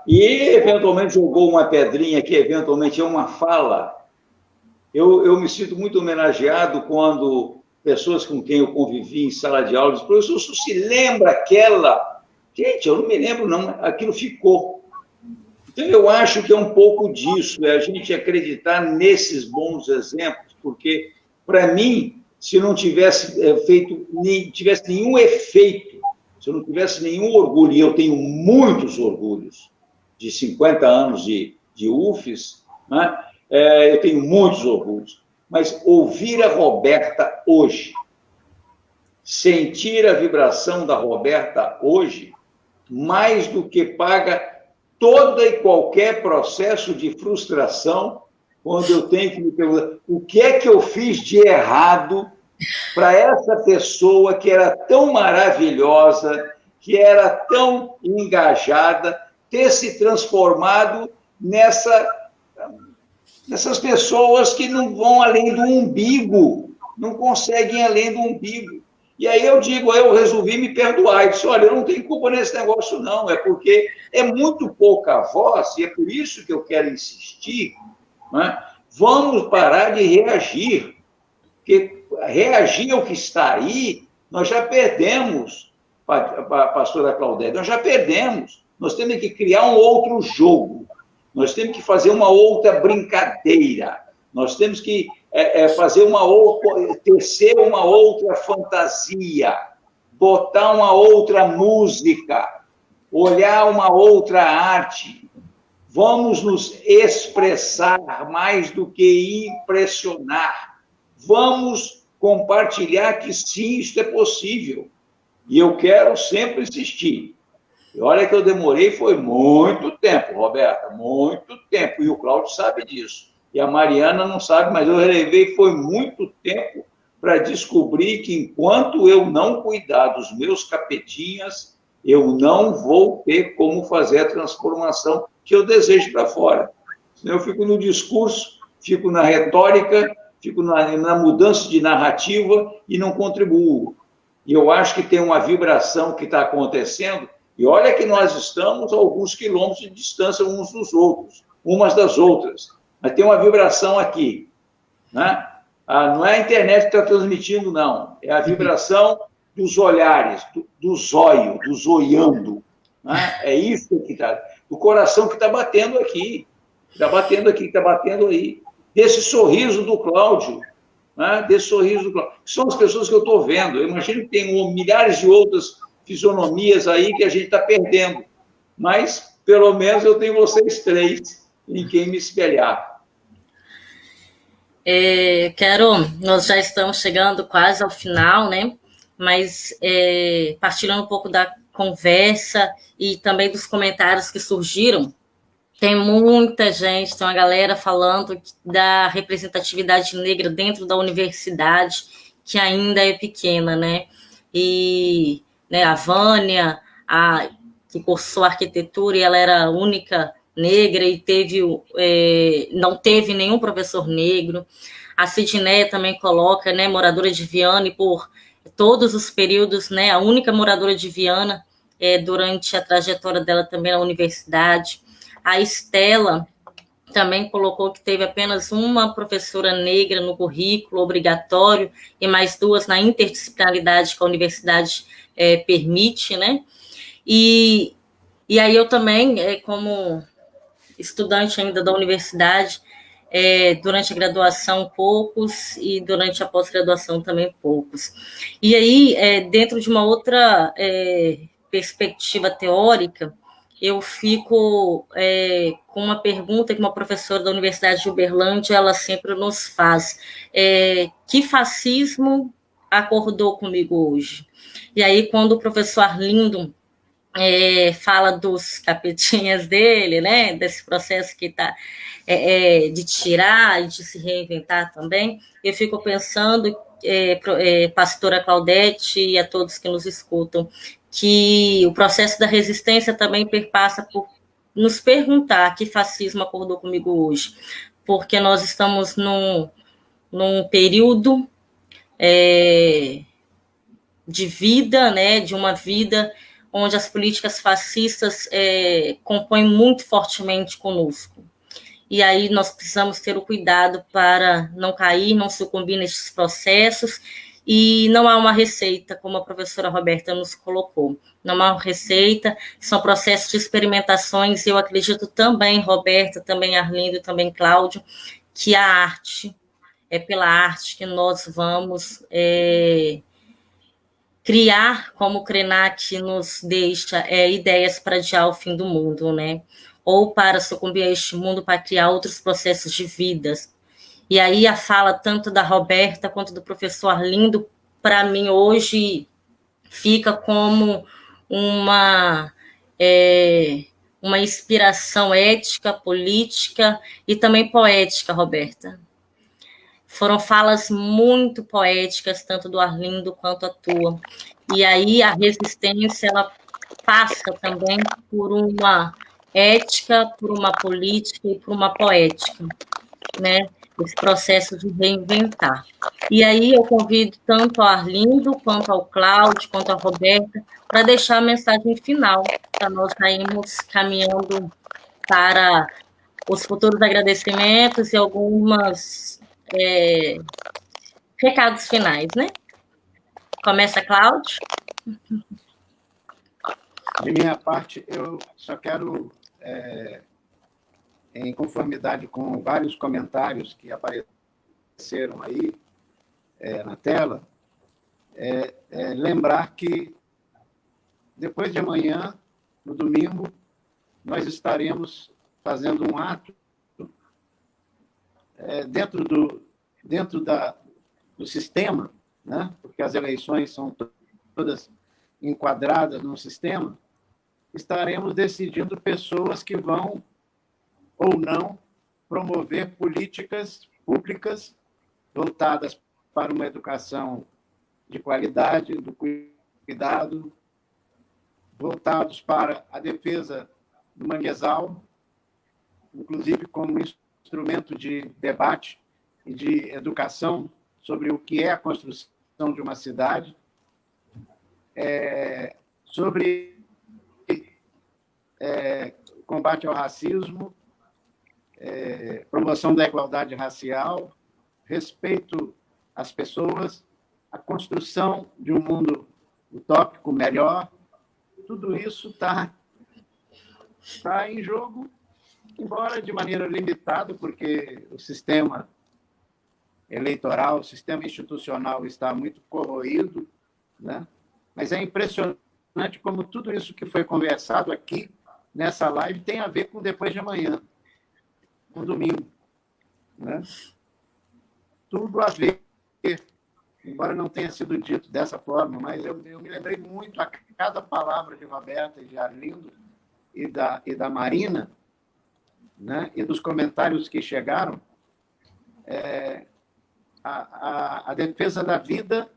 E eventualmente jogou uma pedrinha que eventualmente é uma fala. Eu me sinto muito homenageado quando pessoas com quem eu convivi em sala de aula dizem: professor, você se lembra aquela? Gente, eu não me lembro, não. Aquilo ficou. Então, eu acho que é um pouco disso, é a gente acreditar nesses bons exemplos, porque, para mim, se não tivesse tivesse nenhum efeito, se eu não tivesse nenhum orgulho, e eu tenho muitos orgulhos de 50 anos de UFES, né? Eu tenho muitos orgulhos, mas ouvir a Roberta hoje, sentir a vibração da Roberta hoje, mais do que paga toda e qualquer processo de frustração, quando eu tenho que me perguntar o que é que eu fiz de errado para essa pessoa que era tão maravilhosa, que era tão engajada, ter se transformado nessas pessoas que não vão além do umbigo, não conseguem ir além do umbigo. E aí eu resolvi me perdoar. Eu disse: olha, eu não tenho culpa nesse negócio, não. É porque é muito pouca voz, e é por isso que eu quero insistir, né? Vamos parar de reagir. Porque reagir ao que está aí, nós já perdemos, pastora Claudete, nós já perdemos. Nós temos que criar um outro jogo. Nós temos que fazer uma outra brincadeira. Nós temos que tecer uma outra fantasia, botar uma outra música, olhar uma outra arte. Vamos nos expressar mais do que impressionar. Vamos compartilhar que sim, isso é possível. E eu quero sempre insistir. E olha que eu demorei, foi muito tempo, Roberta, muito tempo. E o Cláudio sabe disso. E a Mariana não sabe, mas eu relevei, foi muito tempo para descobrir que enquanto eu não cuidar dos meus capetinhas, eu não vou ter como fazer a transformação que eu desejo para fora. Eu fico no discurso, fico na retórica, fico na mudança de narrativa e não contribuo. E eu acho que tem uma vibração que está acontecendo, e olha que nós estamos a alguns quilômetros de distância uns dos outros, umas das outras. Mas tem uma vibração aqui, né? Não é a internet que está transmitindo, não. É a vibração dos olhares, do zóio, do zoiando. Né? É isso que está... O coração que está batendo aqui. Está batendo aqui, está batendo aí. Desse sorriso do Cláudio. Né? Desse sorriso do Cláudio. São as pessoas que eu estou vendo. Eu imagino que tem milhares de outras fisionomias aí que a gente está perdendo. Mas, pelo menos, eu tenho vocês três em quem me espelhar. Nós já estamos chegando quase ao final, né? Mas partilhando um pouco da conversa e também dos comentários que surgiram, tem muita gente, tem uma galera falando da representatividade negra dentro da universidade, que ainda é pequena, né? E a Vânia, que cursou arquitetura, e ela era a única negra e não teve nenhum professor negro. A Sidneia também coloca, né, moradora de Viana, e por todos os períodos, né, a única moradora de Viana durante a trajetória dela também na universidade. A Estela também colocou que teve apenas uma professora negra no currículo obrigatório e mais 2 na interdisciplinaridade que a universidade permite, né? E aí eu também, como estudante ainda da universidade, durante a graduação poucos e durante a pós-graduação também poucos. E aí, dentro de uma outra perspectiva teórica, eu fico com uma pergunta que uma professora da Universidade de Uberlândia, ela sempre nos faz. Que fascismo acordou comigo hoje? E aí, quando o professor Arlindo fala dos capetinhas dele, né, desse processo que está de tirar e de se reinventar também, eu fico pensando, pastora Claudete e a todos que nos escutam, que o processo da resistência também perpassa por nos perguntar que fascismo acordou comigo hoje, porque nós estamos num período de vida, né, de uma vida onde as políticas fascistas compõem muito fortemente conosco. E aí nós precisamos ter o cuidado para não cair, não sucumbir nesses processos, e não há uma receita, como a professora Roberta nos colocou. Não há uma receita, são processos de experimentações, e eu acredito também, Roberta, também Arlindo, também Cláudio, que a arte, é pela arte que nós vamos criar, como o Krenak nos deixa, ideias para adiar o fim do mundo, né? Ou para sucumbir a este mundo, para criar outros processos de vidas. E aí a fala tanto da Roberta quanto do professor Arlindo, para mim, hoje, fica como uma inspiração ética, política e também poética, Roberta. Foram falas muito poéticas, tanto do Arlindo quanto a tua. E aí a resistência, ela passa também por uma ética, por uma política e por uma poética, né? Esse processo de reinventar. E aí eu convido tanto ao Arlindo, quanto ao Cláudio, quanto à Roberta, para deixar a mensagem final, para nós irmos caminhando para os futuros agradecimentos e algumas recados finais, né? Começa, Cláudio. De minha parte, eu só quero, em conformidade com vários comentários que apareceram aí na tela, lembrar que depois de amanhã, no domingo, nós estaremos fazendo um ato dentro do sistema, né? Porque as eleições são todas enquadradas num sistema, estaremos decidindo pessoas que vão ou não promover políticas públicas voltadas para uma educação de qualidade, do cuidado, voltados para a defesa do manguezal, inclusive como instrumento de debate e de educação sobre o que é a construção de uma cidade, sobre combate ao racismo, promoção da igualdade racial, respeito às pessoas, a construção de um mundo utópico melhor. Tudo isso está em jogo, embora de maneira limitada, porque o sistema eleitoral, o sistema institucional está muito corroído, né? Mas é impressionante como tudo isso que foi conversado aqui nessa live tem a ver com depois de amanhã, com domingo, né? Tudo a ver, embora não tenha sido dito dessa forma, mas eu me lembrei muito a cada palavra de Roberta e de Arlindo e da Marina, né? E dos comentários que chegaram, a defesa da vida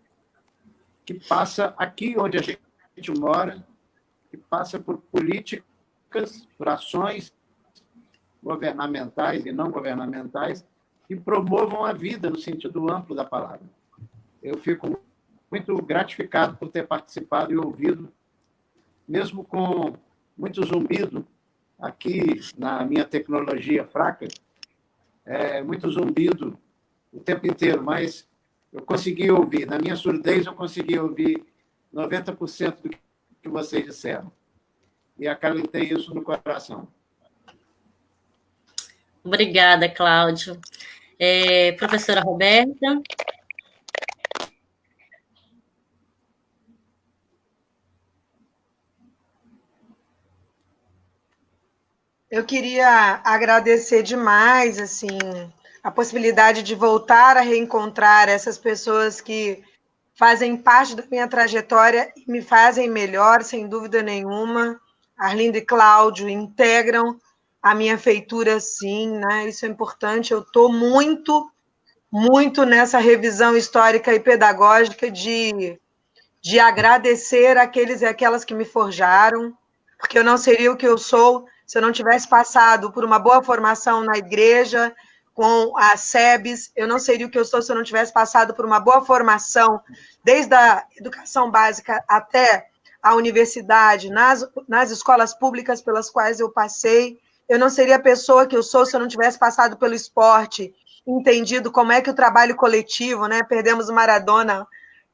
que passa aqui onde a gente mora, que passa por políticas, por ações governamentais e não governamentais que promovam a vida no sentido amplo da palavra. Eu fico muito gratificado por ter participado e ouvido, mesmo com muito zumbido aqui na minha tecnologia fraca, muito zumbido o tempo inteiro, mas eu consegui ouvir. Na minha surdez, eu consegui ouvir 90% do que vocês disseram. E acalentei isso no coração. Obrigada, Cláudio. Professora Roberta. Eu queria agradecer demais, assim, a possibilidade de voltar a reencontrar essas pessoas que fazem parte da minha trajetória e me fazem melhor, sem dúvida nenhuma. Arlindo e Cláudio integram a minha feitura, sim, né? Isso é importante. Eu estou muito nessa revisão histórica e pedagógica de agradecer aqueles e aquelas que me forjaram, porque eu não seria o que eu sou se eu não tivesse passado por uma boa formação na igreja, com a SEBS, eu não seria o que eu sou se eu não tivesse passado por uma boa formação, desde a educação básica até a universidade, nas escolas públicas pelas quais eu passei, eu não seria a pessoa que eu sou se eu não tivesse passado pelo esporte, entendido como é que o trabalho coletivo, né? Perdemos o Maradona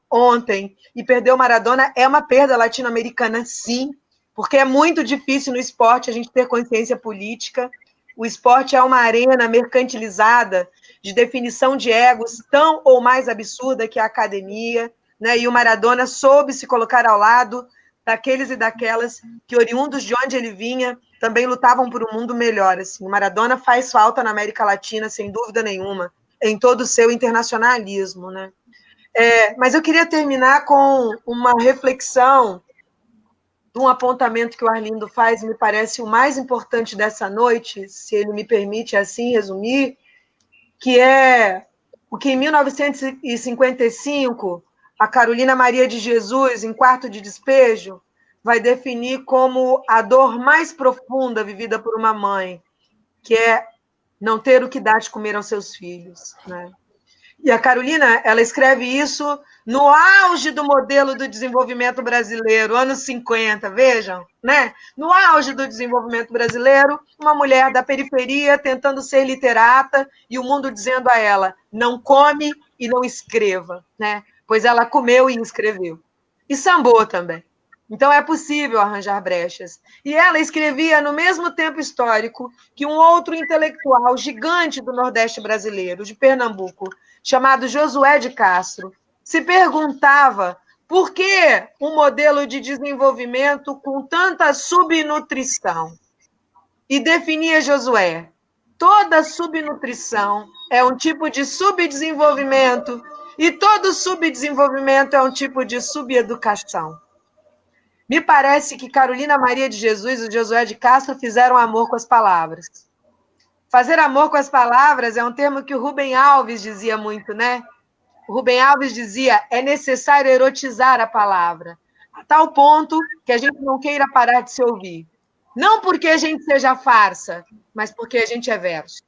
ontem, e perder o Maradona é uma perda latino-americana, sim, porque é muito difícil no esporte a gente ter consciência política. O esporte é uma arena mercantilizada de definição de egos tão ou mais absurda que a academia, né? E o Maradona soube se colocar ao lado daqueles e daquelas que, oriundos de onde ele vinha, também lutavam por um mundo melhor. Assim. O Maradona faz falta na América Latina, sem dúvida nenhuma, em todo o seu internacionalismo, né? Mas eu queria terminar com uma reflexão de um apontamento que o Arlindo faz, me parece o mais importante dessa noite, se ele me permite assim resumir, que é o que em 1955 a Carolina Maria de Jesus, em Quarto de Despejo, vai definir como a dor mais profunda vivida por uma mãe, que é não ter o que dar de comer aos seus filhos, né? E a Carolina, ela escreve isso no auge do modelo do desenvolvimento brasileiro, anos 50, vejam, né? No auge do desenvolvimento brasileiro, uma mulher da periferia tentando ser literata e o mundo dizendo a ela, não come e não escreva, né? Pois ela comeu e escreveu. E sambou também. Então é possível arranjar brechas. E ela escrevia no mesmo tempo histórico que um outro intelectual gigante do Nordeste brasileiro, de Pernambuco, chamado Josué de Castro, se perguntava por que um modelo de desenvolvimento com tanta subnutrição. E definia Josué: toda subnutrição é um tipo de subdesenvolvimento e todo subdesenvolvimento é um tipo de subeducação. Me parece que Carolina Maria de Jesus e Josué de Castro fizeram amor com as palavras. Fazer amor com as palavras é um termo que o Rubem Alves dizia muito, né? O Rubem Alves dizia, é necessário erotizar a palavra, a tal ponto que a gente não queira parar de se ouvir. Não porque a gente seja farsa, mas porque a gente é verso.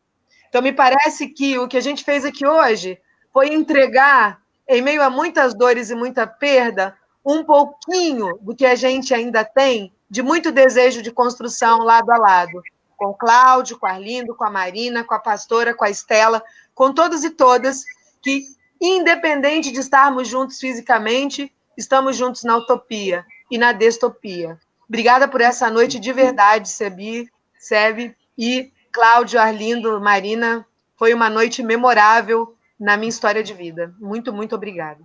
Então, me parece que o que a gente fez aqui hoje foi entregar, em meio a muitas dores e muita perda, um pouquinho do que a gente ainda tem de muito desejo de construção lado a lado, com o Cláudio, com a Arlindo, com a Marina, com a pastora, com a Estela, com todos e todas que, independente de estarmos juntos fisicamente, estamos juntos na utopia e na destopia. Obrigada por essa noite de verdade, Sebe, e Cláudio, Arlindo, Marina, foi uma noite memorável na minha história de vida. Muito, muito obrigada.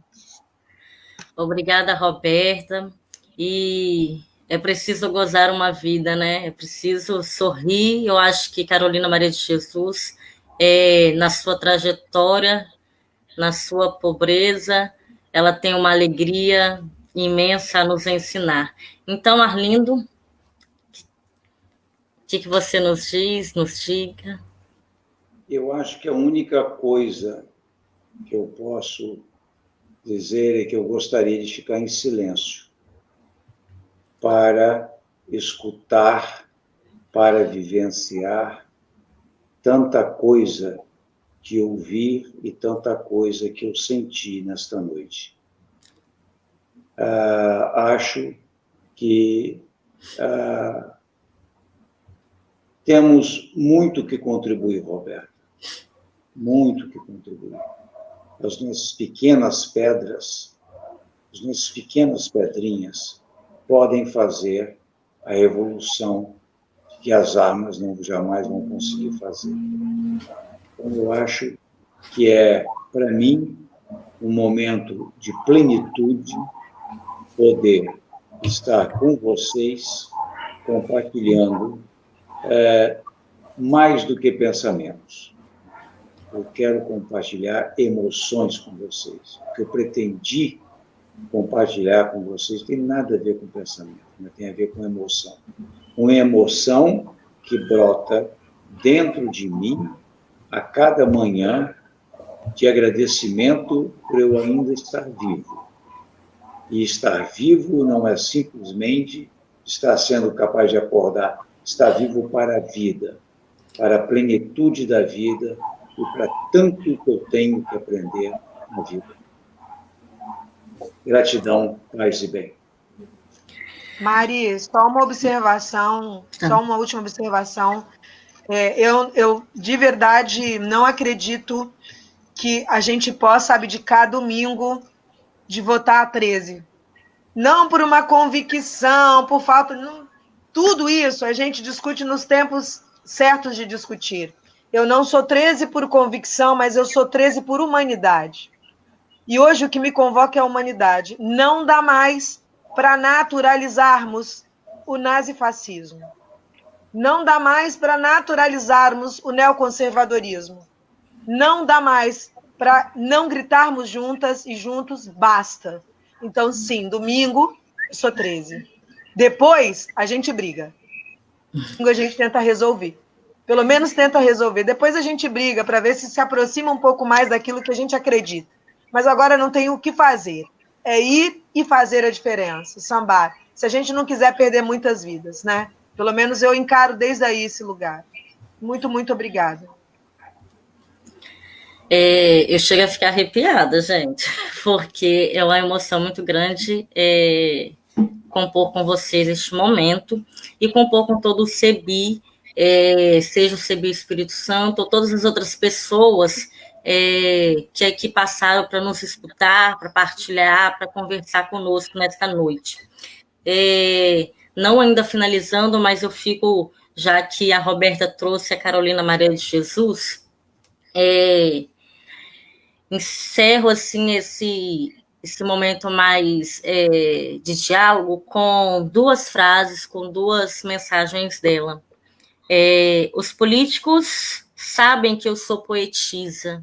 Obrigada, Roberta. E é preciso gozar uma vida, né? É preciso sorrir. Eu acho que Carolina Maria de Jesus, na sua trajetória, na sua pobreza, ela tem uma alegria imensa a nos ensinar. Então, Arlindo, o que você nos diz, nos diga? Eu acho que a única coisa que eu posso dizer é que eu gostaria de ficar em silêncio para escutar, para vivenciar tanta coisa que eu vi e tanta coisa que eu senti nesta noite. Acho que temos muito que contribuir, Roberto, muito que contribuir. As nossas pequenas pedras, as nossas pequenas pedrinhas podem fazer a revolução que as armas jamais vão conseguir fazer. Então, eu acho que é, para mim, um momento de plenitude poder estar com vocês, compartilhando mais do que pensamentos. Eu quero compartilhar emoções com vocês. O que eu pretendi compartilhar com vocês tem nada a ver com pensamento, mas tem a ver com emoção. Uma emoção que brota dentro de mim a cada manhã de agradecimento por eu ainda estar vivo. E estar vivo não é simplesmente estar sendo capaz de acordar, estar vivo para a vida, para a plenitude da vida e para tanto que eu tenho que aprender na vida. Gratidão, paz e bem. Mari, só uma observação, só uma última observação. Eu, de verdade, não acredito que a gente possa abdicar domingo de votar a 13. Não por uma convicção, por falta... Não, tudo isso a gente discute nos tempos certos de discutir. Eu não sou 13 por convicção, mas eu sou 13 por humanidade. E hoje o que me convoca é a humanidade. Não dá mais para naturalizarmos o nazifascismo. Não dá mais para naturalizarmos o neoconservadorismo. Não dá mais para não gritarmos juntas e juntos, basta. Então, sim, domingo, eu sou 13. Depois, a gente briga. Domingo a gente tenta resolver. Pelo menos tenta resolver. Depois a gente briga para ver se aproxima um pouco mais daquilo que a gente acredita. Mas agora não tem o que fazer. É ir e fazer a diferença, sambar. Se a gente não quiser perder muitas vidas, né? Pelo menos eu encaro desde aí esse lugar. Muito, muito obrigada. Eu chego a ficar arrepiada, gente, porque é uma emoção muito grande compor com vocês este momento e compor com todo o CEBI, seja o CEBI Espírito Santo ou todas as outras pessoas que aqui passaram para nos escutar, para partilhar, para conversar conosco nesta noite. Não ainda finalizando, mas eu fico, já que a Roberta trouxe a Carolina Maria de Jesus, encerro assim esse momento mais de diálogo com duas frases, com duas mensagens dela. Os políticos sabem que eu sou poetisa,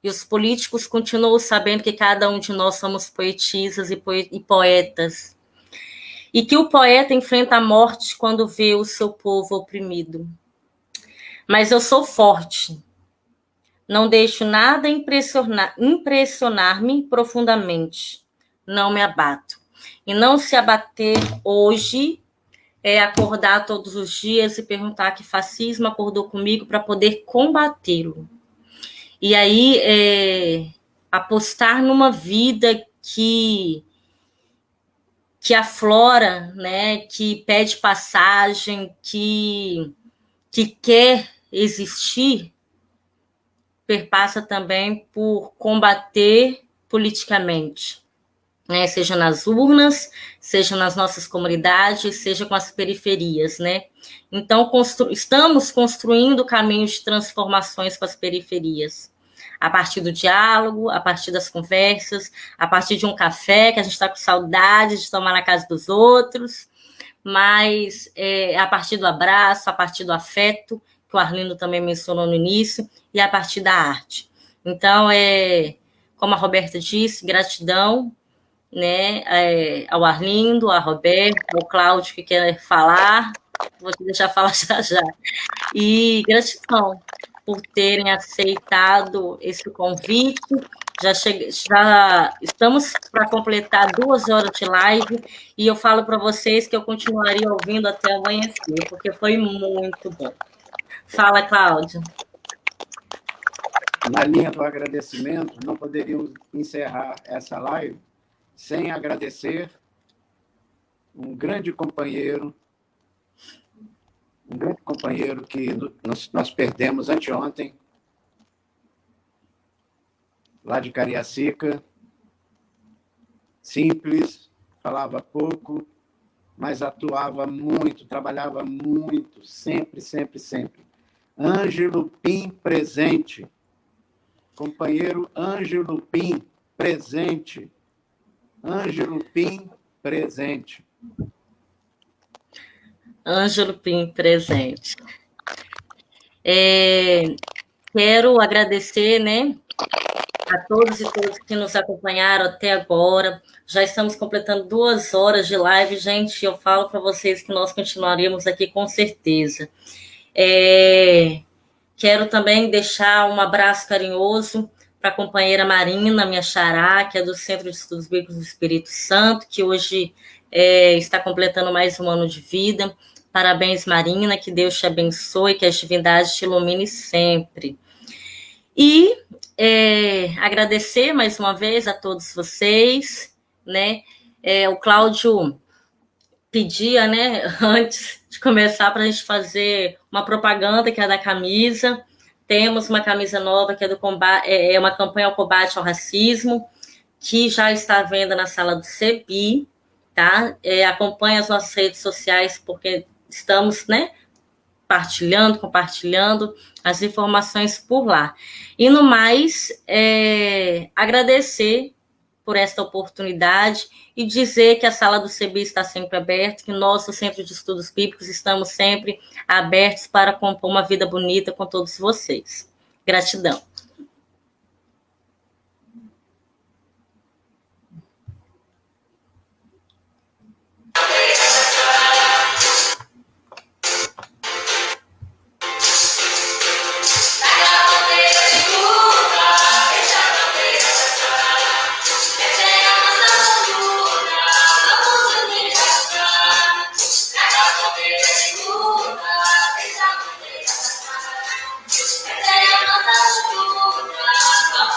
e os políticos continuam sabendo que cada um de nós somos poetisas e poetas, e que o poeta enfrenta a morte quando vê o seu povo oprimido. Mas eu sou forte, não deixo nada impressionar-me profundamente, não me abato. E não se abater hoje é acordar todos os dias e perguntar que fascismo acordou comigo para poder combatê-lo. E aí apostar numa vida que aflora, né, que pede passagem, que quer existir, perpassa também por combater politicamente, né? Seja nas urnas, seja nas nossas comunidades, seja com as periferias, né? Então, estamos construindo caminhos de transformações com as periferias, a partir do diálogo, a partir das conversas, a partir de um café que a gente está com saudade de tomar na casa dos outros, mas a partir do abraço, a partir do afeto, que o Arlindo também mencionou no início, e a partir da arte. Então, como a Roberta disse, gratidão, né, ao Arlindo, à Roberta, ao Cláudio, que quer falar, vou te deixar falar já. E gratidão por terem aceitado esse convite. Já estamos para completar 2 horas de live, e eu falo para vocês que eu continuaria ouvindo até amanhecer, porque foi muito bom. Fala, Cláudio. Na linha do agradecimento, não poderíamos encerrar essa live sem agradecer um grande companheiro que nós perdemos anteontem, lá de Cariacica, simples, falava pouco, mas atuava muito, trabalhava muito, sempre, sempre, sempre. Ângelo Pim presente. Companheiro Ângelo Pim presente. Ângelo Pim presente. Ângelo Pim, presente. Quero agradecer, né, a todos e todas que nos acompanharam até agora. Já estamos completando 2 horas de live, gente. Eu falo para vocês que nós continuaremos aqui com certeza. Quero também deixar um abraço carinhoso para a companheira Marina, minha xará, que é do Centro de Estudos Bíblicos do Espírito Santo, que hoje está completando mais 1 ano de vida. Parabéns, Marina, que Deus te abençoe, que as divindades te ilumine sempre. E agradecer mais uma vez a todos vocês, né? O Cláudio pedia, né, antes de começar, para a gente fazer uma propaganda, que é da camisa. Temos uma camisa nova, que é do combate, uma campanha ao combate ao racismo, que já está à venda na sala do CEBI, tá? Acompanhe as nossas redes sociais, porque estamos, né, compartilhando as informações por lá. E no mais, agradecer por esta oportunidade e dizer que a sala do CEBI está sempre aberta, que nós, do Centro de Estudos Bíblicos, estamos sempre abertos para compor uma vida bonita com todos vocês. Gratidão.